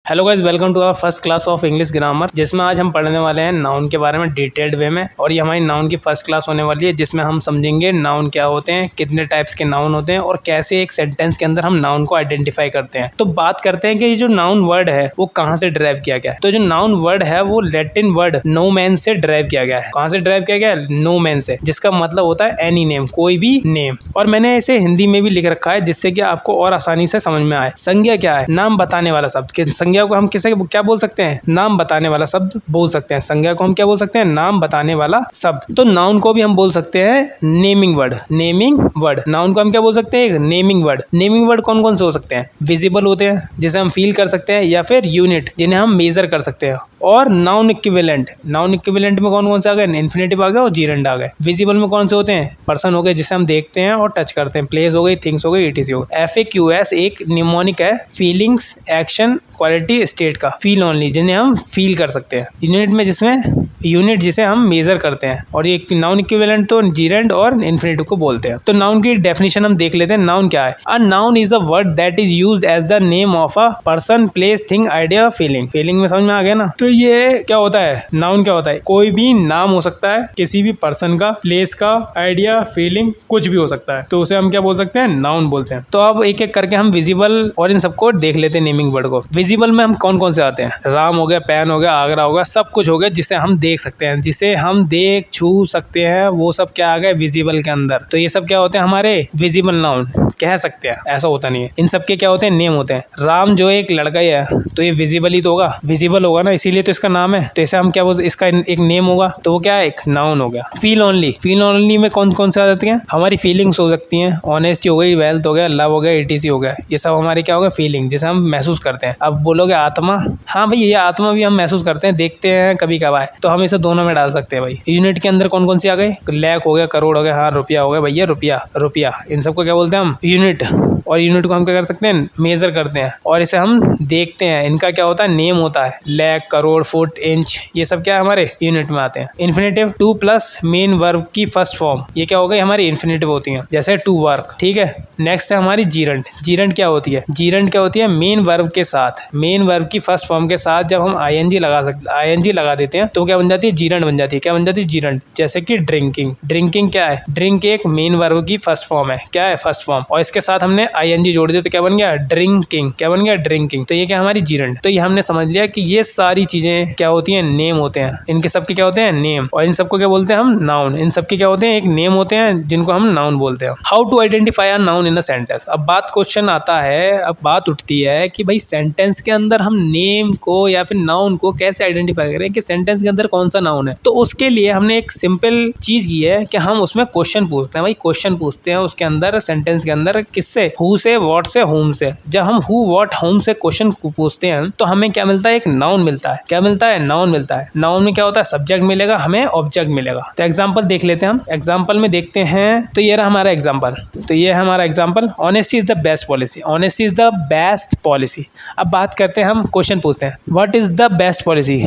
Hello guys, welcome to our first class of English grammar, जिसमें आज हम पढ़ने वाले हैं नाउन के बारे में डिटेल्ड वे में। और ये हमारी नाउन की फर्स्ट क्लास होने वाली है, जिसमें हम समझेंगे नाउन क्या होते हैं, कितने टाइप्स के नाउन होते हैं और कैसे एक सेंटेंस के अंदर हम नाउन को आइडेंटिफाई करते हैं। तो बात करते हैं कि ये जो नाउन वर्ड है वो कहाँ से डिराइव किया गया है। तो जो नाउन वर्ड है वो लैटिन वर्ड नोमैन से डिराइव किया गया है। कहाँ से डिराइव किया गया है? नोमैन से, जिसका मतलब होता है एनी नेम, कोई भी नेम। और मैंने इसे हिंदी में भी लिख रखा है जिससे कि आपको और आसानी से समझ में आए। संज्ञा क्या है? नाम बताने वाला शब्द। संज्ञा को हम किसे क्या बोल सकते हैं? नाम बताने वाला शब्द बोल सकते हैं। संज्ञा को हम क्या बोल सकते हैं? नाम बताने वाला शब्द। तो नाउन को भी हम बोल सकते हैं naming word. Naming word, noun को हम क्या बोल सकते हैं? Naming word. नेमिंग वर्ड कौन कौन से हो सकते हैं? विजिबल होते हैं जिसे हम फील कर सकते हैं, या फिर यूनिट जिन्हें हम मेजर कर सकते हैं, और नाउन इक्विवेलेंट। नाउन इक्विवेलेंट में कौन कौन से आ गए? इन्फिनेटिव आ गया और जीरेंड आ गए। विजिबल में कौन से होते हैं? पर्सन हो गए जिसे हम देखते हैं और टच करते हैं। प्लेस हो गई, थिंग्स हो गई, इटीसी हो गई। FAQS एक निमोनिक है, फीलिंग्स, एक्शन, क्वालिटी, स्टेट का। फील ओनली, जिन्हें हम फील कर सकते हैं। यूनिट में यूनिट जिसे हम मेजर करते हैं। और ये नाउन इक्विवेलेंट तो जीरेंड और इन्फिनेटिव को बोलते हैं। तो नाउन की डेफिनेशन हम देख लेते हैं। नाउन क्या है? A noun is a word that is used as the name of a person, place, thing, idea, feeling. Feeling में समझ में आ गया ना? तो ये क्या होता है? नाउन क्या होता है? कोई भी नाम हो सकता है, किसी भी पर्सन का, प्लेस का, आइडिया, फीलिंग, कुछ भी हो सकता है। तो उसे हम क्या बोल सकते हैं? नाउन बोलते हैं। तो अब एक एक करके हम विजिबल और इन सबको देख लेते हैं। नेमिंग वर्ड को विजिबल में हम कौन कौन से आते हैं? राम हो गया, पैन हो गया, आगरा हो गया, सब कुछ हो गया जिसे हम देख सकते हैं, जिसे हम देख छू सकते हैं, वो सब क्या आ गए? विजिबल के अंदर। तो ये सब क्या होते हैं? हमारे विजिबल नाउन कह सकते हैं। ऐसा होता नहीं है। इन सब के क्या होते हैं? नेम होते हैं। राम जो एक लड़का ही है तो ये विजिबल ही तो होगा, विजिबल होगा ना, इसीलिए तो इसका नाम है। तो इसे हम क्या बोलते हैं? इसका एक नेम होगा तो वो क्या है? एक नाउन हो गया। Feel only. फील ओनली में कौन कौन से आ जाती हैं? हमारी फीलिंग्स हो सकती हैं। ऑनेस्टी हो गई, वेल्थ हो गया, लव हो गया, ETC हो गया। ये सब हमारे क्या हो गया? फीलिंग, जिसे हम महसूस करते हैं। अब बोलोगे आत्मा, हाँ भाई, ये आत्मा भी हम महसूस करते हैं, देखते हैं कभी कभार, तो हम इसे दोनों में डाल सकते हैं भाई। यूनिट के अंदर कौन कौन सी आ गई? लाख हो गया, करोड़ हो गया, हाँ रुपया हो गया भैया, रुपया रुपया। इन सबको क्या बोलते हैं हम? यूनिट। और यूनिट को हम क्या कर सकते हैं? मेजर करते हैं और इसे हम देखते हैं। इनका क्या होता है? नेम होता है। लाख, करोड़, फुट, इंच, ये सब क्या है? हमारे यूनिट में आते हैं। Infinitive, two plus main verb की फर्स्ट फॉर्म, ये क्या हो गई? हमारी इन्फिनेटिव होती है, जैसे टू वर्क। ठीक है। नेक्स्ट है हमारी जीरंड। जीरंड क्या होती है? जीरंड क्या होती है? मेन वर्ब के साथ, मेन वर्ब की फर्स्ट फॉर्म के साथ जब हम ING लगा देते हैं तो क्या बन जाती है? जीरंड बन जाती है। क्या बन जाती है? जीरंड। जैसे कि ड्रिंकिंग। ड्रिंकिंग क्या है? ड्रिंक एक मेन वर्ब की फर्स्ट फॉर्म है। क्या है? First form. और इसके साथ हमने ING जोड़ दिया तो क्या बन गया? ड्रिंकिंग। क्या बन गया? ड्रिंकिंग। तो ये क्या हमारी जीरंड। तो ये हमने समझ लिया कि ये सारी चीजें क्या होती हैं? नेम होते हैं। इनके सबके क्या होते हैं? नेम। और इन सबको क्या बोलते हैं हम? नाउन। इन सबके क्या होते हैं? एक नेम होते हैं जिनको हम नाउन बोलते हैं। How to identify a noun in a sentence. अब क्वेश्चन आता है, अब बात उठती है कि भाई सेंटेंस के अंदर हम नेम को या फिर नाउन को कैसे आइडेंटिफाई करें कि सेंटेंस के अंदर कौन सा नाउन है। तो उसके लिए हमने एक सिंपल चीज की है कि हम उसमें क्वेश्चन पूछते हैं। भाई क्वेश्चन पूछते हैं उसके अंदर, सेंटेंस के अंदर, किससे? हु से, व्हाट से, होम से। जब हम हु, व्हाट, होम से क्वेश्चन पूछते हैं तो हमें क्या मिलता है? एक नाउन मिलता है। क्या मिलता है? नाउन मिलता है। नाउन में क्या होता है? सब्जेक्ट मिलेगा, हमें ऑब्जेक्ट मिलेगा। तो एग्जाम्पल देख लेते हैं हम। एग्जाम्पल में देखते हैं तो ये रहा हमारा एग्जाम्पल। तो ये है हमारा example. Honesty is the best policy. Honesty is the best policy. अब बात करते हैं, हम क्वेश्चन पूछते हैं, what is the best policy.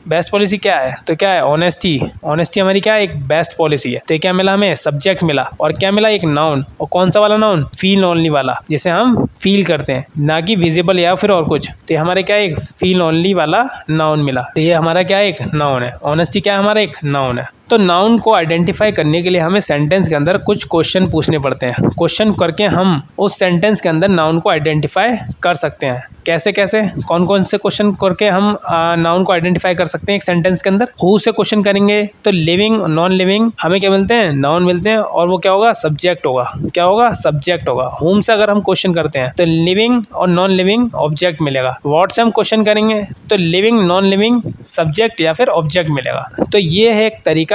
Best policy क्या है? तो क्या है? ऑनेस्टी। ऑनेस्टी हमारी क्या है? एक बेस्ट पॉलिसी है। तो क्या मिला हमें? सब्जेक्ट मिला। और क्या मिला? एक नाउन। और कौन सा वाला नाउन? फील ओनली वाला, जिसे हम फील करते हैं, ना कि विजिबल या फिर और कुछ। तो ये हमारे क्या है? एक फील ओनली वाला नाउन मिला। तो ये हमारा क्या है? एक नाउन है। ऑनेस्टी क्या है? हमारा एक नाउन है। तो नाउन को आइडेंटिफाई करने के लिए हमें सेंटेंस के अंदर कुछ क्वेश्चन पूछने पड़ते हैं। क्वेश्चन करके हम उस सेंटेंस के अंदर नाउन को आइडेंटिफाई कर सकते हैं। कैसे कैसे? कौन कौन से क्वेश्चन करके हम नाउन को आइडेंटिफाई कर सकते हैं एक सेंटेंस के अंदर? हु से क्वेश्चन करेंगे तो लिविंग, नॉन लिविंग, हमें क्या मिलते हैं? नाउन मिलते हैं। और वो क्या होगा? सब्जेक्ट होगा। क्या होगा? सब्जेक्ट होगा। होम से अगर हम क्वेश्चन करते हैं तो लिविंग और नॉन लिविंग ऑब्जेक्ट मिलेगा। व्हाट से हम क्वेश्चन करेंगे तो लिविंग, नॉन लिविंग, सब्जेक्ट या फिर ऑब्जेक्ट मिलेगा। तो ये है एक तरीका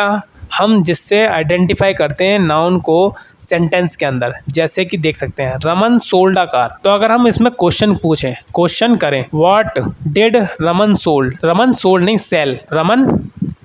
हम जिससे आइडेंटिफाई करते हैं नाउन को सेंटेंस के अंदर। जैसे कि देख सकते हैं, रमन सोल्ड अ कार। तो अगर हम इसमें क्वेश्चन पूछें, क्वेश्चन करें, what did Raman sold. Raman sold नहीं, सेल। रमन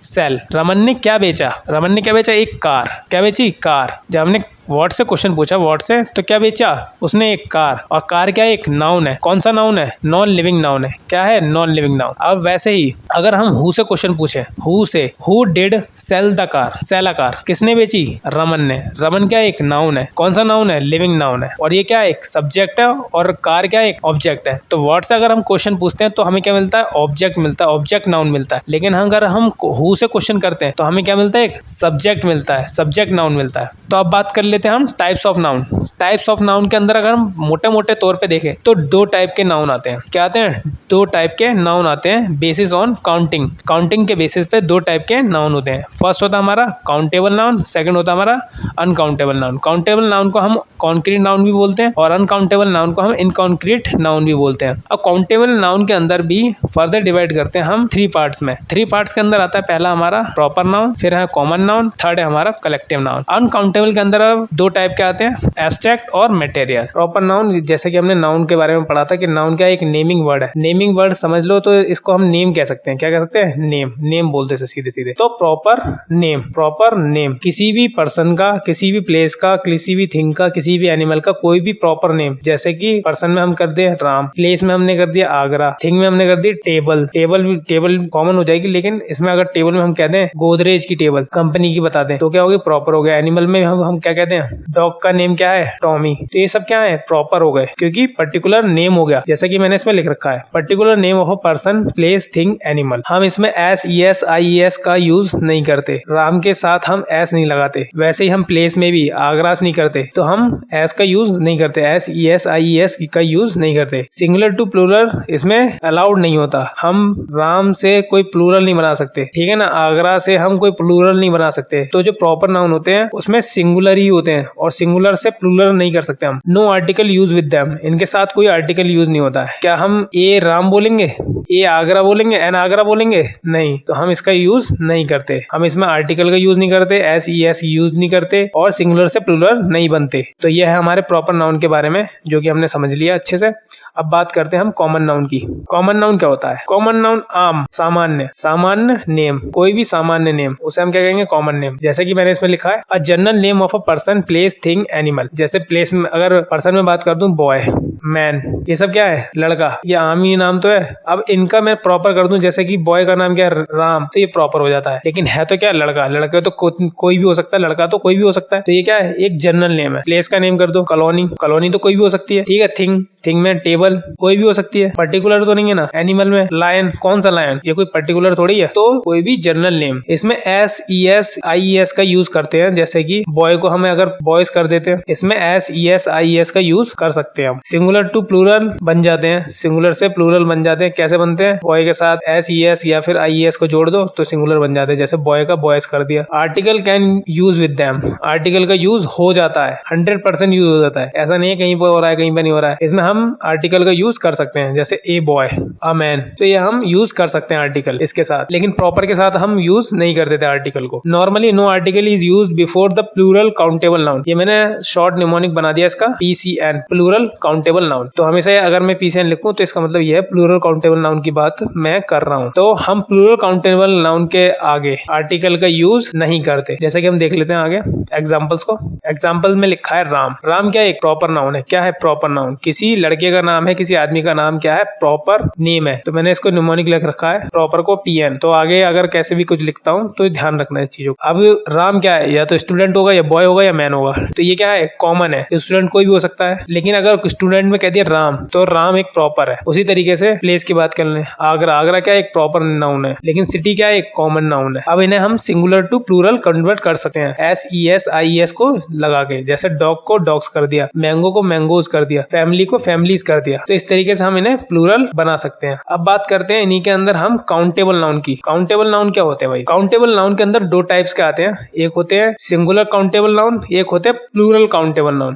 सेल। रमन ने क्या बेचा? रमन ने क्या बेचा? एक कार। क्या बेची? कार। जब हमने व्हाट से क्वेश्चन पूछा, व्हाट से तो क्या बेचा उसने, एक कार, और कार क्या है, एक नाउन है। कौन सा नाउन है, नॉन लिविंग नाउन है। क्या है, नॉन लिविंग नाउन। अब वैसे ही अगर हम हु से क्वेश्चन पूछे, हु से, who did sell the car, sell a car, किसने बेची, रमन ने। रमन क्या है, एक नाउन है। कौन सा नाउन है, लिविंग नाउन है। और ये क्या है, एक सब्जेक्ट है, और कार क्या है, एक ऑब्जेक्ट है। तो व्हाट से अगर हम क्वेश्चन पूछते हैं तो हमें क्या मिलता है, ऑब्जेक्ट मिलता है, ऑब्जेक्ट नाउन मिलता है। लेकिन अगर हम हु से क्वेश्चन करते हैं तो हमें क्या मिलता है, एक सब्जेक्ट मिलता है, सब्जेक्ट नाउन मिलता है। तो अब बात कर लेते हैं हम types of noun. Types of noun के अंदर अगर हम मोटे मोटे तौर पे देखें तो दो टाइप के नाउन आते हैं। क्या आते हैं, दो टाइप के नाउन आते हैं बेसिस ऑन काउंटिंग। काउंटिंग के बेसिस पे दो टाइप के नाउन होते हैं। फर्स्ट होता है हमारा काउंटेबल नाउन, सेकंड होता है हमारा अनकाउंटेबल नाउन। काउंटेबल नाउन को हम कॉन्क्रीट नाउन भी बोलते हैं और अनकाउंटेबल नाउन को हम इनकॉन्क्रीट नाउन भी बोलते हैं। अब काउंटेबल नाउन के अंदर भी फर्दर डिवाइड करते हैं हम थ्री पार्ट्स में। थ्री पार्ट्स के अंदर आता है पहला हमारा प्रॉपर नाउन, फिर है कॉमन नाउन, थर्ड है हमारा कलेक्टिव नाउन। अनकाउंटेबल के अंदर अब दो टाइप के आते हैं, एब्स्ट्रैक्ट और मटेरियल। प्रॉपर नाउन, जैसे कि हमने नाउन के बारे में पढ़ा था कि नाउन क्या है, एक नेमिंग वर्ड है। नेमिंग वर्ड समझ लो तो इसको हम नेम कह सकते हैं। क्या कह सकते हैं, नेम, नेम बोलते हैं सीधे सीधे। तो प्रॉपर नेम, प्रॉपर नेम किसी भी पर्सन का, किसी भी प्लेस का, किसी भी थिंग का, किसी भी एनिमल का कोई भी प्रॉपर नेम। जैसे कि पर्सन में हम कर दिए राम, प्लेस में हमने कर दिया आगरा, थिंग में हमने कर दी टेबल। टेबल, टेबल कॉमन हो जाएगी, लेकिन इसमें अगर टेबल में हम कहते हैं गोदरेज की टेबल, कंपनी की बता दें तो क्या होगी, प्रॉपर हो गया। एनिमल में हम क्या कहते हैं, डॉग का नेम क्या है, टॉमी। तो ये सब क्या है, प्रॉपर हो गए, क्योंकि पर्टिकुलर नेम हो गया। जैसा कि मैंने इसमें लिख रखा है, particular name of a person, place, thing, animal. हम इसमें S, E S, I S का यूज नहीं करते। राम के साथ हम एस नहीं लगाते। वैसे ही हम प्लेस में भी आगरास नहीं करते, तो हम एस का यूज नहीं करते। S, E S, I S का यूज नहीं करते। सिंगुलर टू प्लूरल इसमें अलाउड नहीं होता। हम राम से कोई प्लूरल नहीं बना सकते, ठीक है ना। आगरा से हम कोई प्लूरल नहीं बना सकते। तो जो प्रॉपर नाउन होते हैं उसमें सिंगुलर ही होते हैं, और सिंगुलर से प्लूरल नहीं कर सकते हम। No article use with them, इनके साथ कोई आर्टिकल यूज नहीं होता है। क्या हम ए राम बोलेंगे, ए आगरा बोलेंगे, एन आगरा बोलेंगे, नहीं। तो हम इसका यूज नहीं करते। हम इसमें आर्टिकल का यूज नहीं करते, एस, ई एस यूज नहीं करते, और सिंगुलर से प्लूरल नहीं बनते। तो यह है हमारे प्रॉपर नाउन के बारे में, जो कि हमने समझ लिया अच्छे से। अब बात करते हैं हम कॉमन नाउन की। कॉमन नाउन क्या होता है, कॉमन नाउन आम, सामान्य, सामान्य नेम, कोई भी सामान्य नेम, उसे हम क्या कहेंगे, कॉमन नेम। जैसे कि मैंने इसमें लिखा है a general name of a person, place, thing, animal. जैसे प्लेस में अगर पर्सन में बात कर दूं, बॉय, मैन, ये सब क्या है, लड़का, ये आम ही नाम तो है। अब इनका मैं प्रॉपर कर दूं, जैसे कि बॉय का नाम क्या है, राम, तो ये प्रॉपर हो जाता है। लेकिन है तो क्या, लड़का, लड़का तो कोई भी हो सकता है, लड़का तो कोई भी हो सकता है। तो ये क्या है, एक जनरल नेम है। प्लेस का नेम कर दो कॉलोनी, कॉलोनी तो कोई भी हो सकती है, ठीक है। थिंग, थिंग में टेबल कोई भी हो सकती है, पर्टिकुलर तो नहीं है ना। एनिमल में लायन, कौन सा लायन, ये कोई पर्टिकुलर थोड़ी है। तो कोई भी जनरल नेम, इसमें S, E S, I S का यूज करते हैं। जैसे कि बॉय को हमें अगर बॉयज कर देते हैं, इसमें S, E S, I S का यूज कर सकते हैं हम। सिंगुलर टू प्लूरल बन जाते हैं, सिंगुलर से प्लूरल बन जाते हैं। कैसे बनते हैं, बॉय के साथ एस, ई एस या फिर आई एस को जोड़ दो तो सिंगुलर बन जाते हैं। जैसे बॉय का बॉयज कर दिया। Article can use with them, article का यूज हो जाता है, 100% यूज हो जाता है। ऐसा नहीं है कहीं पर हो रहा है कहीं पर नहीं हो रहा है। इसमें हम आर्टिकल का यूज कर सकते हैं। जैसे ए बॉय, अ मैन, तो ये हम यूज कर सकते हैं आर्टिकल इसके साथ। लेकिन प्रॉपर के साथ हम यूज नहीं कर देते आर्टिकल को। Normally no article is use before the plural countable noun. ये मैंने शॉर्ट निमोनिक बना दिया इसका, PCN, प्लूरल काउंटेबल नाउन। तो हमेशा अगर मैं PCN लिखूं तो इसका मतलब यह है प्लूरल काउंटेबल नाउन की बात मैं कर रहा हूं। तो हम प्लूरल काउंटेबल नाउन के आगे आर्टिकल का यूज नहीं करते। जैसे कि हम देख लेते हैं आगे एग्जाम्पल्स को। एग्जाम्पल में लिखा है राम। राम क्या एक प्रॉपर नाउन है। क्या है प्रॉपर नाउन, किसी लड़के का नाम है, किसी आदमी का नाम क्या है, प्रॉपर नेम है। तो मैंने इसको निमोनिक लिख रखा है, प्रॉपर को PN। तो आगे अगर कैसे भी कुछ लिखता हूं तो ध्यान रखना इस चीजों का। अब राम क्या है, या तो स्टूडेंट होगा, या बॉय होगा, या मैन होगा। तो ये क्या है, कॉमन है, स्टूडेंट कोई भी हो सकता है। लेकिन अगर स्टूडेंट में कह दिया राम, तो राम एक प्रॉपर है। उसी तरीके से प्लेस की बात कर लें, आगरा, आगरा क्या एक प्रॉपर नाउन है, लेकिन सिटी क्या है, एक कॉमन नाउन है। अब इन्हें हम सिंगुलर टू प्लूरल कन्वर्ट कर सकते हैं S, E S, I S को लगा के। जैसे डॉग को डॉग्स कर दिया, मैंगो को मैंगोज कर दिया, फैमिली को फैमिलीज कर दिया। तो इस तरीके से हम इन्हें प्लूरल बना सकते हैं। अब बात करते हैं इन्हीं के अंदर हम काउंटेबल नाउन की। काउंटेबल नाउन क्या होते हैं भाई, काउंटेबल नाउन के अंदर दो टाइप्स के आते हैं। एक होते हैं सिंगुलर काउंटेबल नाउन, एक होते हैं प्लूरल काउंटेबल नाउन।